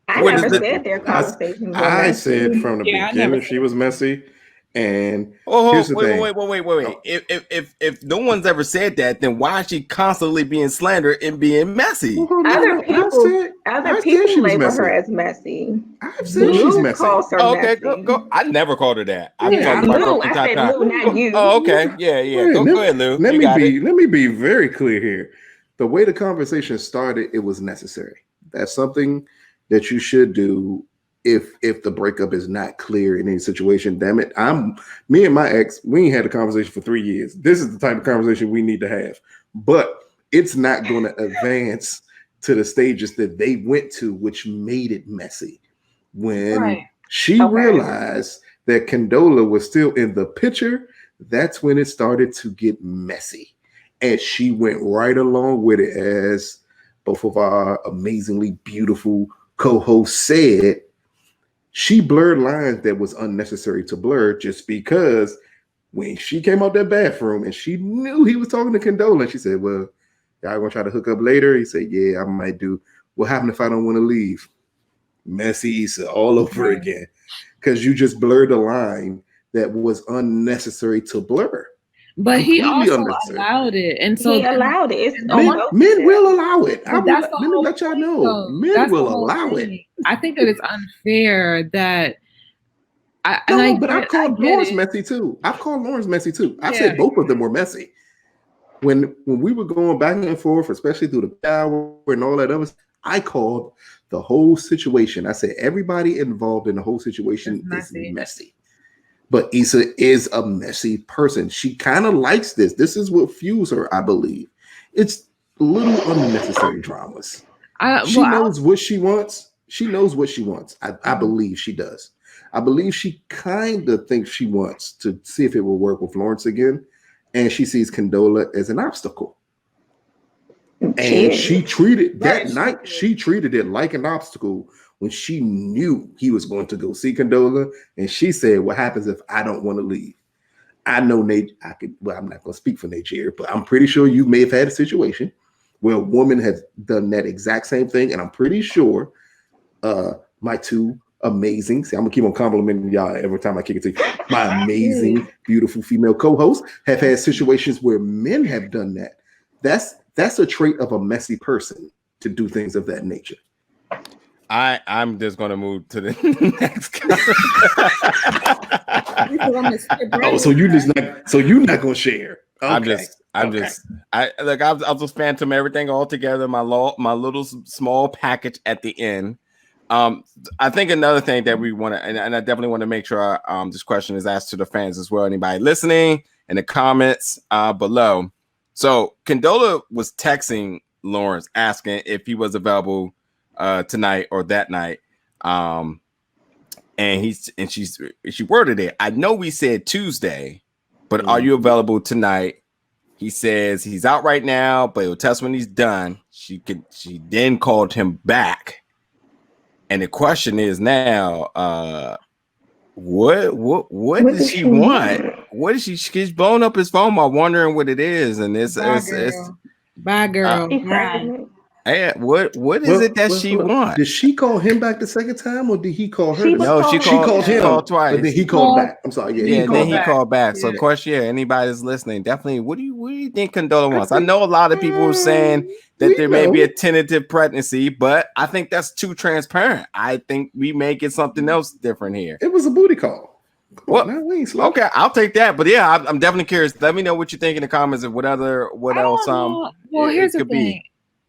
Speaker 4: I never said their conversations.
Speaker 2: I said from the beginning she was messy. And
Speaker 1: wait. If no one's ever said that, then why is she constantly being slandered and being messy?
Speaker 4: Other people label her as messy.
Speaker 2: I've said she's messy.
Speaker 4: Calls her messy.
Speaker 1: Go. I never called her that.
Speaker 4: I said Lou, not you.
Speaker 1: Oh, okay. Yeah. Go ahead, Lou.
Speaker 2: Let me be very clear here. The way the conversation started, it was necessary. That's something that you should do if the breakup is not clear in any situation. Damn it. Me and my ex, we ain't had a conversation for 3 years. This is the type of conversation we need to have. But it's not going to advance to the stages that they went to, which made it messy. When she realized that Condola was still in the picture, that's when it started to get messy. And she went right along with it, as both of our amazingly beautiful co-hosts said. She blurred lines that was unnecessary to blur, just because when she came out that bathroom and she knew he was talking to Condola, and she said, well, y'all gonna try to hook up later? He said, yeah, I might do. What happened if I don't want to leave? messy Issa all over again, because you just blurred the line that was unnecessary to blur.
Speaker 3: But he
Speaker 2: Completely
Speaker 3: also
Speaker 2: unnecessary.
Speaker 3: allowed it, and so
Speaker 4: He allowed it. It's
Speaker 2: Men will allow it.
Speaker 3: But that's the
Speaker 2: Let me
Speaker 3: whole
Speaker 2: let y'all
Speaker 3: point,
Speaker 2: know.
Speaker 3: though.
Speaker 2: Men
Speaker 3: That's
Speaker 2: will
Speaker 3: the whole
Speaker 2: allow
Speaker 3: thing.
Speaker 2: it.
Speaker 3: I think that it's unfair that
Speaker 2: I've called Lawrence messy too. I've called Lawrence messy too. I said both of them were messy. When we were going back and forth, especially through the hour and all that other, I called the whole situation. I said everybody involved in the whole situation is messy. But Issa is a messy person. She kind of likes this. This is what fuels her, I believe. It's little unnecessary dramas. She knows what she wants. She knows what she wants. I believe she does. I believe she kind of thinks she wants to see if it will work with Lawrence again. And she sees Condola as an obstacle. And she treated that night, she treated it like an obstacle when she knew he was going to go see Condola. And she said, what happens if I don't want to leave? I know Nate, I'm not going to speak for Nate here, but I'm pretty sure you may have had a situation where a woman has done that exact same thing. And I'm pretty sure my two amazing, see, I'm gonna keep on complimenting y'all every time I kick it to you. My amazing, beautiful female co-hosts have had situations where men have done that. That's a trait of a messy person to do things of that nature.
Speaker 1: I'm just gonna move to the next
Speaker 2: Oh, so you're not gonna share. Okay.
Speaker 1: I was just phantom everything all together, my little small package at the end. I think another thing that we want to, and I definitely want to make sure this question is asked to the fans as well. Anybody listening in the comments below. So Condola was texting Lawrence asking if he was available tonight or that night. And she worded it. I know we said Tuesday, but are you available tonight? He says he's out right now, but he'll test when he's done. She then called him back. And the question is now, what does she want? What is she's blown up his phone while wondering what it is, and it's
Speaker 3: bye girl.
Speaker 1: Hey, what is it that she wants?
Speaker 2: Did she call him back the second time, or did he call her?
Speaker 1: No, she called him.
Speaker 2: Called twice. But then he called back. I'm sorry.
Speaker 1: Yeah, then he called back. So, of course, anybody that's listening, definitely. What do you think Condola wants? I know a lot of people are saying that there may be a tentative pregnancy, but I think that's too transparent. I think we may get something else different here.
Speaker 2: It was a booty call.
Speaker 1: Okay, I'll take that. But yeah, I'm definitely curious. Let me know what you think in the comments and what else.
Speaker 3: Well, here's the thing.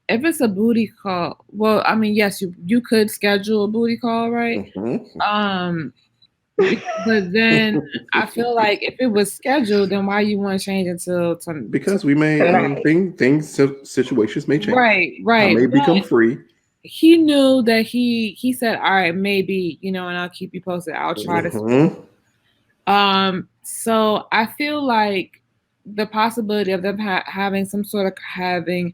Speaker 3: If it's a booty call, well, I mean, yes, you could schedule a booty call, right? Mm-hmm. But then I feel like if it was scheduled, then why you want to change it to
Speaker 2: because we may situations may change.
Speaker 3: Right.
Speaker 2: I may become free.
Speaker 3: He knew that he said, all right, maybe, and I'll keep you posted. I'll try to. So I feel like the possibility of them having some sort of having.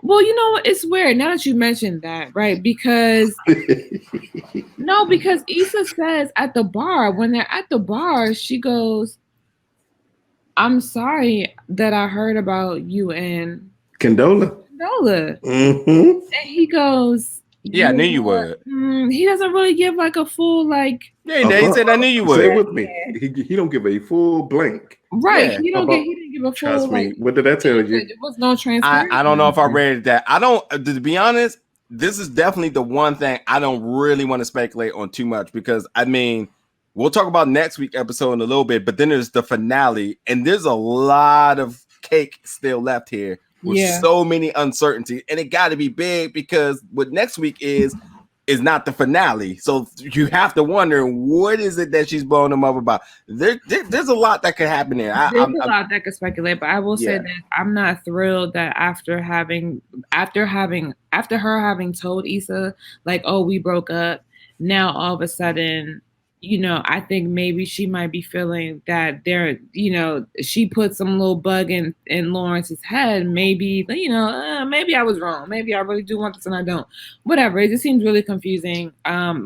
Speaker 3: Well, it's weird now that you mentioned that, right? Because because Issa says at the bar, when they're at the bar, she goes, I'm sorry that I heard about you and
Speaker 2: Condola.
Speaker 3: Mm-hmm. And he goes,
Speaker 1: yeah, I knew you would.
Speaker 3: He doesn't really give like a full like.
Speaker 1: Yeah, he said I knew you would.
Speaker 2: Say it with me. He don't give a full blank.
Speaker 3: Right. Yeah. He didn't give a full.
Speaker 2: Trust me. What did that tell you?
Speaker 3: There was no transparency.
Speaker 1: I don't know if I read that. I don't. To be honest, this is definitely the one thing I don't really want to speculate on too much because I mean, we'll talk about next week's episode in a little bit, but then there's the finale, and there's a lot of cake still left here. With so many uncertainties, and it got to be big because what next week is not the finale. So you have to wonder what is it that she's blowing them up about. There's a lot that could happen there.
Speaker 3: There's a lot that could speculate, but I will say that I'm not thrilled that after her having told Issa like, oh, we broke up. Now all of a sudden. I think maybe she might be feeling that she put some little bug in Lawrence's head. Maybe, maybe I was wrong. Maybe I really do want this and I don't. Whatever. It just seems really confusing.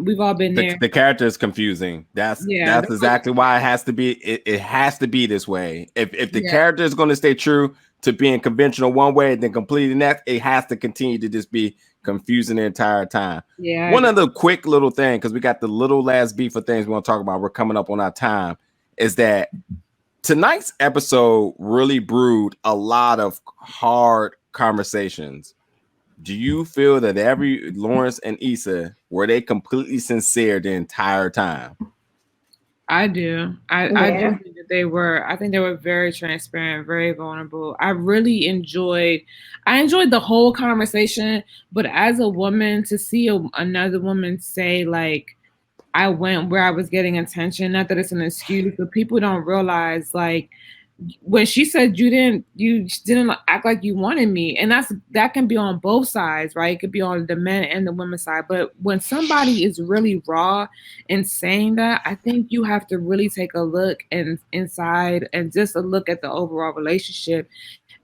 Speaker 3: We've all been there.
Speaker 1: The character is confusing. That's exactly why it has to be. It has to be this way. If the character is going to stay true to being conventional one way and then completely next, it has to continue to just be confusing the entire time.
Speaker 3: Yeah.
Speaker 1: One other quick little thing, because we got the little last beef of things we want to talk about. We're coming up on our time. Is that tonight's episode really brewed a lot of hard conversations. Do you feel that Lawrence and Issa, were they completely sincere the entire time?
Speaker 3: I do. I do think that they were. I think they were very transparent, very vulnerable. I enjoyed the whole conversation. But as a woman, to see another woman say like, I went where I was getting attention, not that it's an excuse, but people don't realize like when she said you didn't act like you wanted me, and that can be on both sides, right? It could be on the men and the women's side. But when somebody is really raw in saying that, I think you have to really take a look inside and just a look at the overall relationship.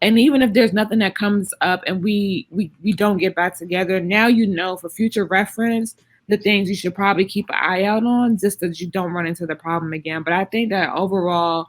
Speaker 3: And even if there's nothing that comes up and we don't get back together, now you know for future reference the things you should probably keep an eye out on, just that you don't run into the problem again. But I think that overall,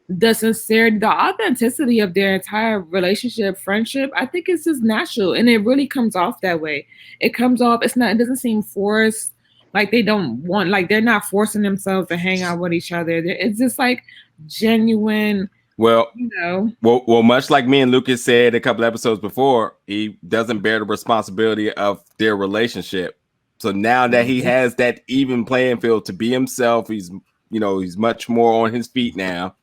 Speaker 3: the sincerity, the authenticity of their entire relationship, friendship, I think it's just natural, and it really comes off that way. It comes off. It doesn't seem forced. Like they don't want, like they're not forcing themselves to hang out with each other. It's just like genuine.
Speaker 1: Well,
Speaker 3: you know.
Speaker 1: Well, much like me and Lucas said a couple episodes before, he doesn't bear the responsibility of their relationship. So now that he has that even playing field to be himself, he's much more on his feet now.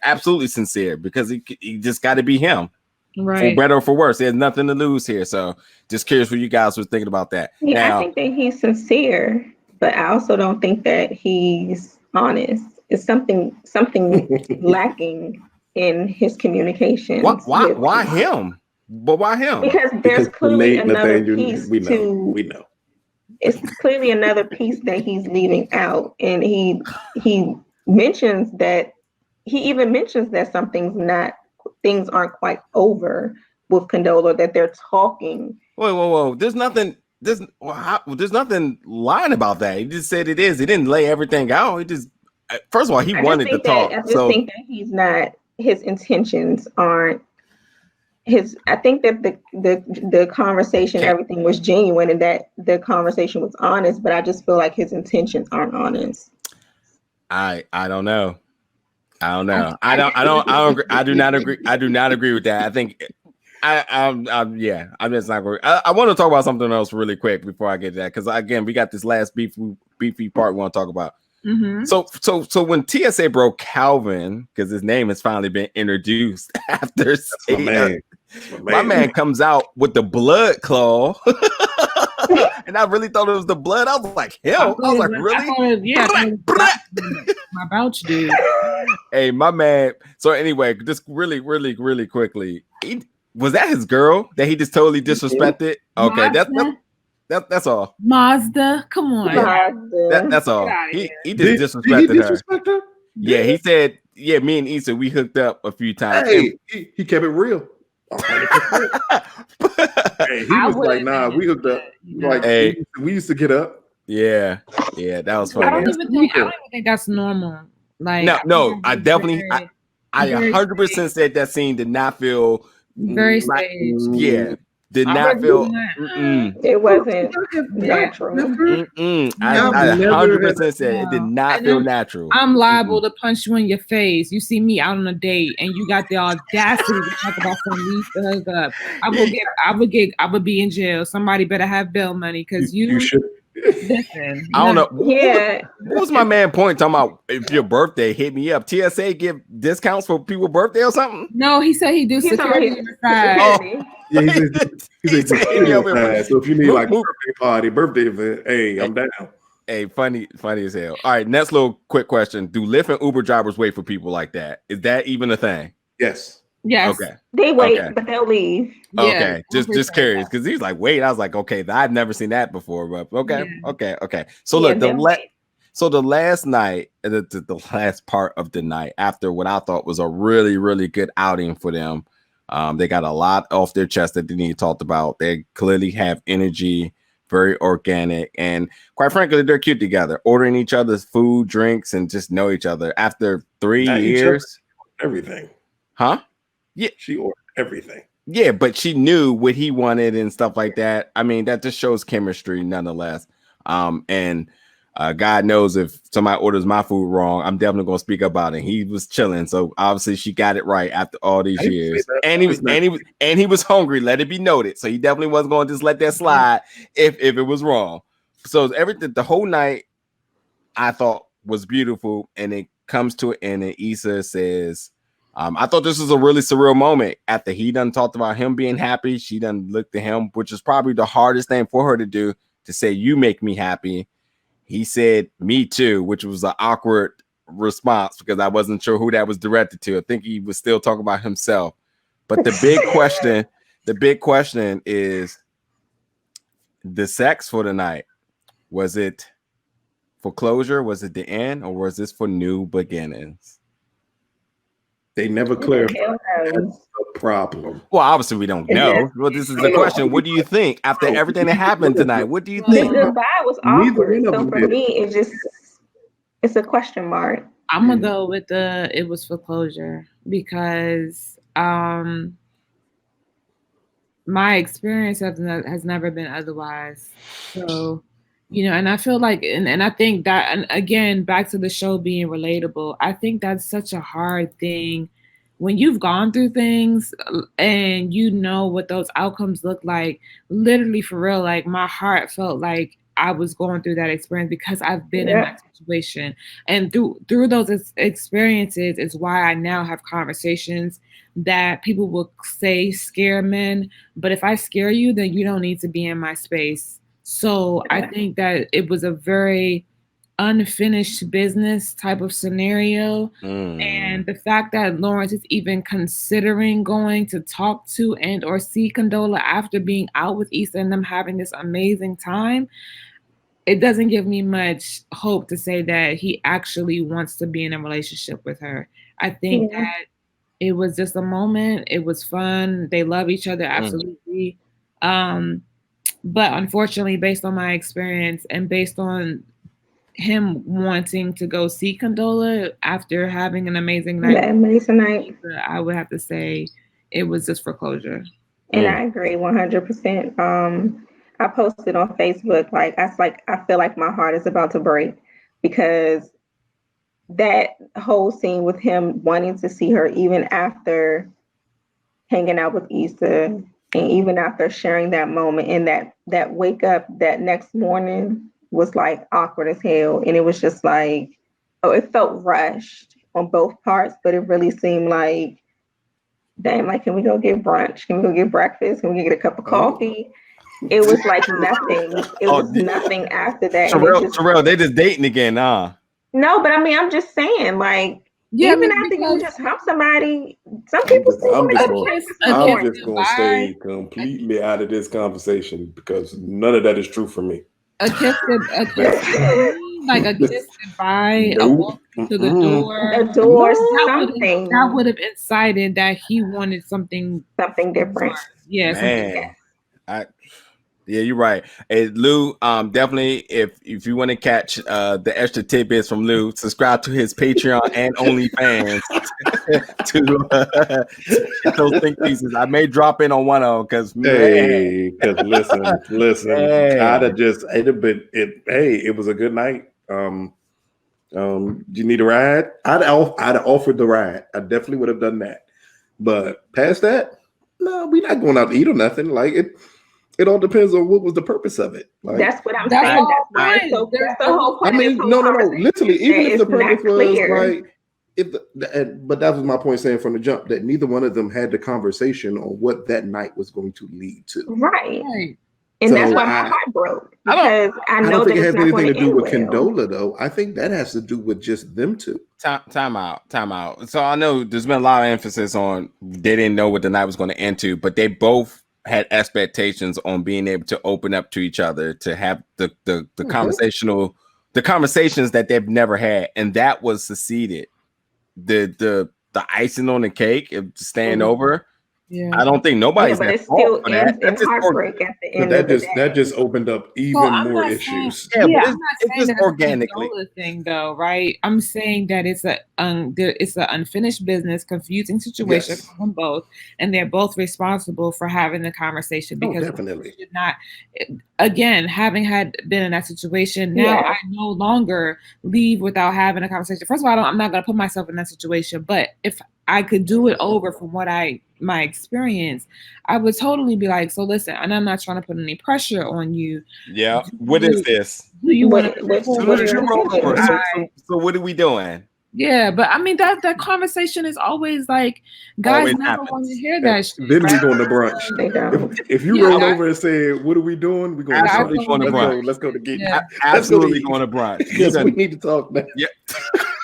Speaker 1: Absolutely sincere, because he just got to be him,
Speaker 3: right?
Speaker 1: For better or for worse. There's nothing to lose here. So just curious what you guys were thinking about that.
Speaker 4: Yeah, now, I think that he's sincere, but I also don't think that he's honest. It's something lacking in his communication.
Speaker 1: Why him? But why him?
Speaker 4: Because there's clearly another piece we know. It's clearly another piece that he's leaving out, and he mentions that. He even mentions that things aren't quite over with Condola, that they're talking.
Speaker 1: Whoa. There's nothing lying about that. He just said it is. He didn't lay everything out. He just, first of all, he wanted to talk.
Speaker 4: I just think that he's not, his intentions aren't I think that the conversation, everything was genuine and that the conversation was honest, but I just feel like his intentions aren't honest.
Speaker 1: I don't know. I do not agree. I do not agree with that. I think I'm just not going. I want to talk about something else really quick before I get to that, because again, we got this last beefy part we want to talk about.
Speaker 3: Mm-hmm.
Speaker 1: So when TSA broke Calvin, because his name has finally been introduced after my man comes out with the blood claw. And I really thought it was the blood. I was like, hell. I was like, really?
Speaker 3: My vouch dude.
Speaker 1: Hey, my man. So anyway, just really, really, really quickly. Was that his girl that he just totally disrespected? Okay, that's all.
Speaker 3: Mazda, come on.
Speaker 1: That's all. He just disrespected her. Yeah, he said, yeah, me and Issa, we hooked up a few times.
Speaker 2: Hey, he kept it real. Hey, he was like, nah, we hooked up. Like, hey, we used to get up.
Speaker 1: Yeah, that was funny.
Speaker 3: I don't even think that's normal. Like,
Speaker 1: no, I definitely, I 100% said that scene did not feel
Speaker 3: very staged.
Speaker 1: Yeah, did not feel.
Speaker 4: It wasn't natural.
Speaker 1: I 100% said it did not feel natural.
Speaker 3: I'm liable to punch you in your face. You see me out on a date, and you got the audacity to talk about some lease to hook up. I would be in jail. Somebody better have bail money, because you should. Listen,
Speaker 1: I don't know.
Speaker 4: Yeah.
Speaker 1: What was my man point talking about? If your birthday, hit me up. TSA give discounts for people's birthday or something?
Speaker 3: No, he said he do security on the side.
Speaker 2: Oh. Yeah, he said security on the side. So if you need like a birthday party, birthday event, hey, I'm down.
Speaker 1: Hey, funny as hell. All right, next little quick question. Do Lyft and Uber drivers wait for people like that? Is that even a thing?
Speaker 2: Yes.
Speaker 3: Yes.
Speaker 1: Okay.
Speaker 4: They wait, but they'll leave.
Speaker 1: Okay. Yeah, just curious, because he's like, wait. I was like, okay, I've never seen that before, but okay. So look, the last night, the last part of the night, after what I thought was a really, really good outing for them, they got a lot off their chest that they need to talk about. They clearly have energy, very organic, and quite frankly, they're cute together, ordering each other's food, drinks, and just know each other after 3 years.
Speaker 2: Everything.
Speaker 1: Huh? Yeah,
Speaker 2: she ordered everything.
Speaker 1: Yeah, but she knew what he wanted and stuff like that. I mean, that just shows chemistry nonetheless. And God knows if somebody orders my food wrong, I'm definitely gonna speak about it. He was chilling, so obviously she got it right after all these years. And he was hungry. Let it be noted. So he definitely wasn't gonna just let that slide if it was wrong. So everything, the whole night, I thought was beautiful, and it comes to an end, and Issa says, I thought this was a really surreal moment. After he done talked about him being happy, she done looked at him, which is probably the hardest thing for her to do, to say, you make me happy. He said, me too, which was an awkward response because I wasn't sure who that was directed to. I think he was still talking about himself. But the big question is the sex for the night. Was it for closure? Was it the end? Or was this for new beginnings?
Speaker 2: They never clarified. That's a problem.
Speaker 1: Well, obviously we don't know. Well, this is the question. What do you think after everything that happened tonight? What do you think?
Speaker 4: The goodbye was awkward. So for me, it's a question mark.
Speaker 3: I'm gonna go with it was for closure because my experience has never been otherwise. So, and I feel like, and I think that, and again, back to the show being relatable, I think that's such a hard thing when you've gone through things and you know what those outcomes look like. Literally, for real, like my heart felt like I was going through that experience because I've been in that situation, and through those experiences is why I now have conversations that people will say scare men, but if I scare you, then you don't need to be in my space. So I think that it was a very unfinished business type of scenario. And the fact that Lawrence is even considering going to talk to and or see Condola after being out with Issa and them having this amazing time, it doesn't give me much hope to say that he actually wants to be in a relationship with her. I think that it was just a moment. It was fun. They love each other, absolutely. But unfortunately, based on my experience and based on him wanting to go see Condola after having an amazing night, I would have to say it was just for closure.
Speaker 4: And I agree 100%. I posted on Facebook, I feel like my heart is about to break because that whole scene with him wanting to see her even after hanging out with Issa and even after sharing that moment, and that wake up that next morning was like awkward as hell. And it was just like, it felt rushed on both parts, but it really seemed like, damn, like, can we go get brunch? Can we go get breakfast? Can we get a cup of coffee? It was like nothing. It was nothing after that.
Speaker 1: Terrell, they just dating again, huh?
Speaker 4: No, but I mean, I'm just saying, like, even after you just hump somebody, some people still
Speaker 2: I'm just going to stay completely out of this conversation because none of that is true for me.
Speaker 3: A kiss like a kiss goodbye, a walk to the door,
Speaker 4: something
Speaker 3: that would have incited that he wanted something
Speaker 4: different.
Speaker 3: Yeah,
Speaker 1: man. Yeah, you're right. Hey, Lou, definitely if you want to catch the extra tidbits from Lou, subscribe to his Patreon and OnlyFans to get those think pieces. I may drop in on one of them because
Speaker 2: listen, I'd have just it was a good night. You need a ride? I'd have offered the ride. I definitely would have done that. But past that, no, we're not going out to eat or nothing. Like it all depends on what was the purpose of it. Like,
Speaker 4: that's what I'm saying. That's why. So there's the whole point.
Speaker 2: I mean, no. Literally, even if the purpose was like, but that was my point, saying from the jump that neither one of them had the conversation on what that night was going to lead to.
Speaker 4: Right. And that's why my heart broke because I know
Speaker 2: don't think
Speaker 4: that
Speaker 2: it has anything to do with
Speaker 4: well.
Speaker 2: Condola, though. I think that has to do with just them two.
Speaker 1: Time out. So I know there's been a lot of emphasis on they didn't know what the night was going to end to, but they both had expectations on being able to open up to each other, to have the conversations that they've never had, and that was succeeded. The icing on the cake, staying over,
Speaker 3: Yeah.
Speaker 1: I don't think nobody's
Speaker 4: but
Speaker 1: at
Speaker 4: it still
Speaker 1: fault for that.
Speaker 4: ends in heartbreak at the end of the day.
Speaker 2: That just opened up even
Speaker 3: I'm
Speaker 2: more
Speaker 3: not
Speaker 2: issues.
Speaker 3: saying,
Speaker 1: Yeah, but
Speaker 3: I'm not
Speaker 1: it's
Speaker 3: saying
Speaker 1: just
Speaker 3: that
Speaker 1: organically.
Speaker 3: it's a Zola thing, though, right? I'm saying that it's an unfinished business, confusing situation
Speaker 2: Yes.
Speaker 3: for them both, and they're both responsible for having the conversation because
Speaker 2: definitely.
Speaker 3: should not. Again, having been in that situation, now I no longer leave without having a conversation. First of all, I'm not going to put myself in that situation, but if I could do it over from my experience, I would totally be like, so listen, and I'm not trying to put any pressure on you.
Speaker 1: Yeah. What is this?
Speaker 3: Do you want to?
Speaker 1: So what are we doing?
Speaker 3: Yeah, but I mean that conversation is always like, guys
Speaker 1: Always
Speaker 3: never
Speaker 1: happens.
Speaker 3: want to hear that shit.
Speaker 2: Then
Speaker 3: right?
Speaker 2: we going to brunch. If you roll over and say, "What are we doing?" We going to
Speaker 1: Absolutely going to brunch.
Speaker 2: Let's go to get.
Speaker 3: Yeah.
Speaker 1: Absolutely going to brunch.
Speaker 2: Because we need to talk now.
Speaker 1: Yeah.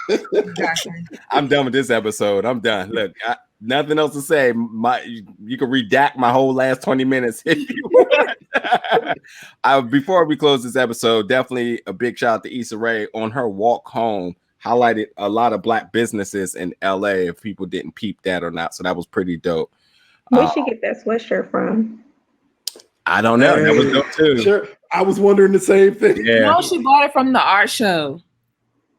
Speaker 3: Exactly.
Speaker 1: I'm done with this episode. I'm done. Look, nothing else to say. You can redact my whole last 20 minutes if you want. Before we close this episode, definitely a big shout out to Issa Rae on her walk home. Highlighted a lot of Black businesses in LA if people didn't peep that or not. So that was pretty dope.
Speaker 4: Where'd she get that sweatshirt from?
Speaker 1: I don't know. That was dope too.
Speaker 2: Sure. I was wondering the same thing.
Speaker 1: Yeah.
Speaker 3: No, she bought it from the art show.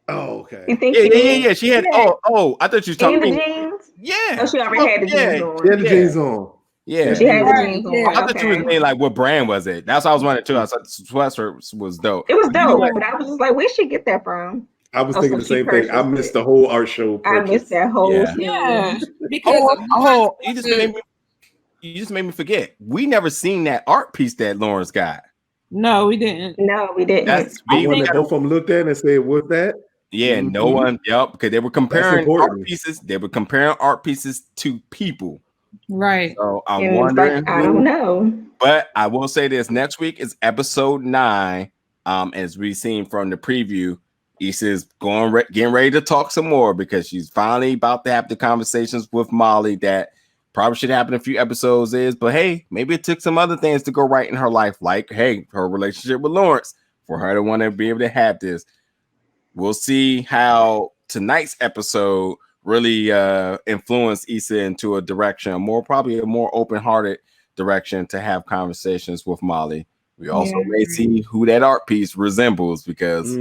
Speaker 2: Oh, okay.
Speaker 4: You think
Speaker 1: Yeah. She had I thought you were talking
Speaker 4: the jeans?
Speaker 1: Yeah.
Speaker 4: Oh, she already had the jeans on.
Speaker 2: She had the jeans on.
Speaker 1: Yeah.
Speaker 4: She had the jeans on.
Speaker 1: I thought you was saying like what brand was it? That's what I was wondering too. I thought sweatshirt was dope.
Speaker 4: It was dope, but I was just like, where'd she get that from?
Speaker 2: I was thinking the same thing. I missed the whole art show purchase.
Speaker 4: I missed that whole scene.
Speaker 3: Yeah. Because
Speaker 1: you just made me forget. We never seen that art piece that Lawrence got.
Speaker 3: No, we didn't.
Speaker 1: That's
Speaker 2: the one that both of them looked at and said, "What's that?"
Speaker 1: Yeah, no one. Yep, because they were comparing art pieces. They were comparing art pieces to people.
Speaker 3: Right.
Speaker 1: So I'm wondering.
Speaker 4: I don't know.
Speaker 1: But I will say this: next week is episode 9. As we've seen from the preview, Issa's getting ready to talk some more because she's finally about to have the conversations with Molly that probably should happen a few episodes but hey, maybe it took some other things to go right in her life, like hey, her relationship with Lawrence, for her to want to be able to have this. We'll see how tonight's episode really influenced Issa into a direction, probably a more open-hearted direction to have conversations with Molly. We also may see who that art piece resembles because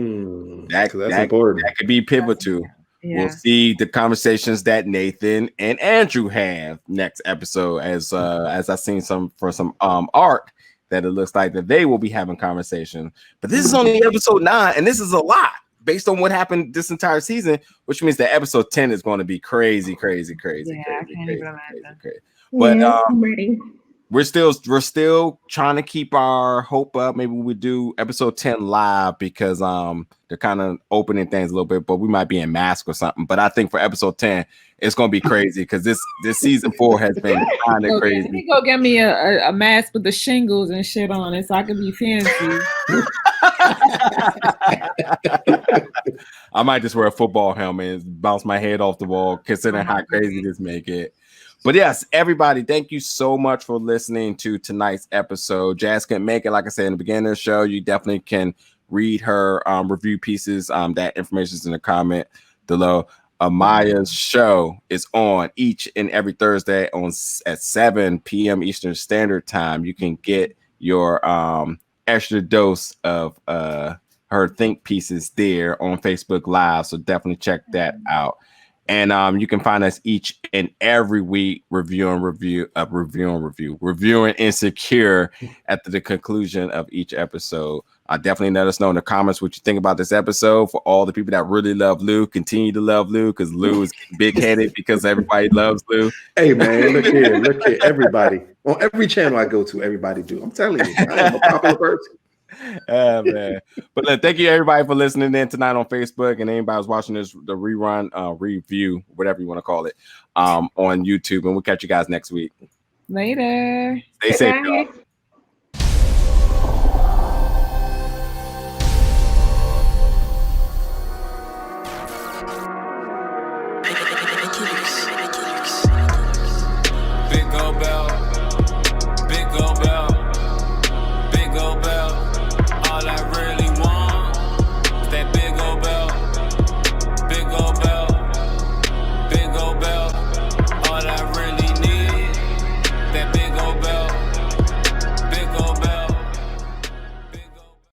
Speaker 1: that's important. That could be pivotal. Yeah. We'll see the conversations that Nathan and Andrew have next episode as I've seen some art that it looks like that they will be having conversation. But this is only episode 9, and this is a lot based on what happened this entire season, which means that episode 10 is going to be crazy. Yeah, crazy.
Speaker 3: I can't even imagine.
Speaker 1: But
Speaker 4: I'm ready.
Speaker 1: We're still trying to keep our hope up. Maybe we do episode 10 live because they're kind of opening things a little bit, but we might be in mask or something. But I think for episode 10, it's gonna be crazy because this season 4 has been kind of crazy.
Speaker 3: Let me go get me a mask with the shingles and shit on it so I can be fancy.
Speaker 1: I might just wear a football helmet and bounce my head off the wall, considering how crazy this may get. But yes, everybody, thank you so much for listening to tonight's episode. Jazz couldn't make it, like I said in the beginning of the show. You definitely can read her review pieces. That information is in the comment below. Amaya's show is on each and every Thursday at 7 p.m. Eastern Standard Time. You can get your extra dose of her think pieces there on Facebook Live. So definitely check that out. And you can find us each and every week reviewing Insecure at the conclusion of each episode. Definitely let us know in the comments what you think about this episode. For all the people that really love Lou, continue to love Lou because Lou is big-headed because everybody loves Lou.
Speaker 2: Hey man, look here, everybody. On every channel I go to, everybody do. I'm telling you, I am a popular person.
Speaker 1: Man. But thank you everybody for listening in tonight on Facebook, and anybody who's watching the rerun review, whatever you want to call it, on YouTube, and we'll catch you guys next week.
Speaker 3: Later.
Speaker 1: Stay safe, y'all.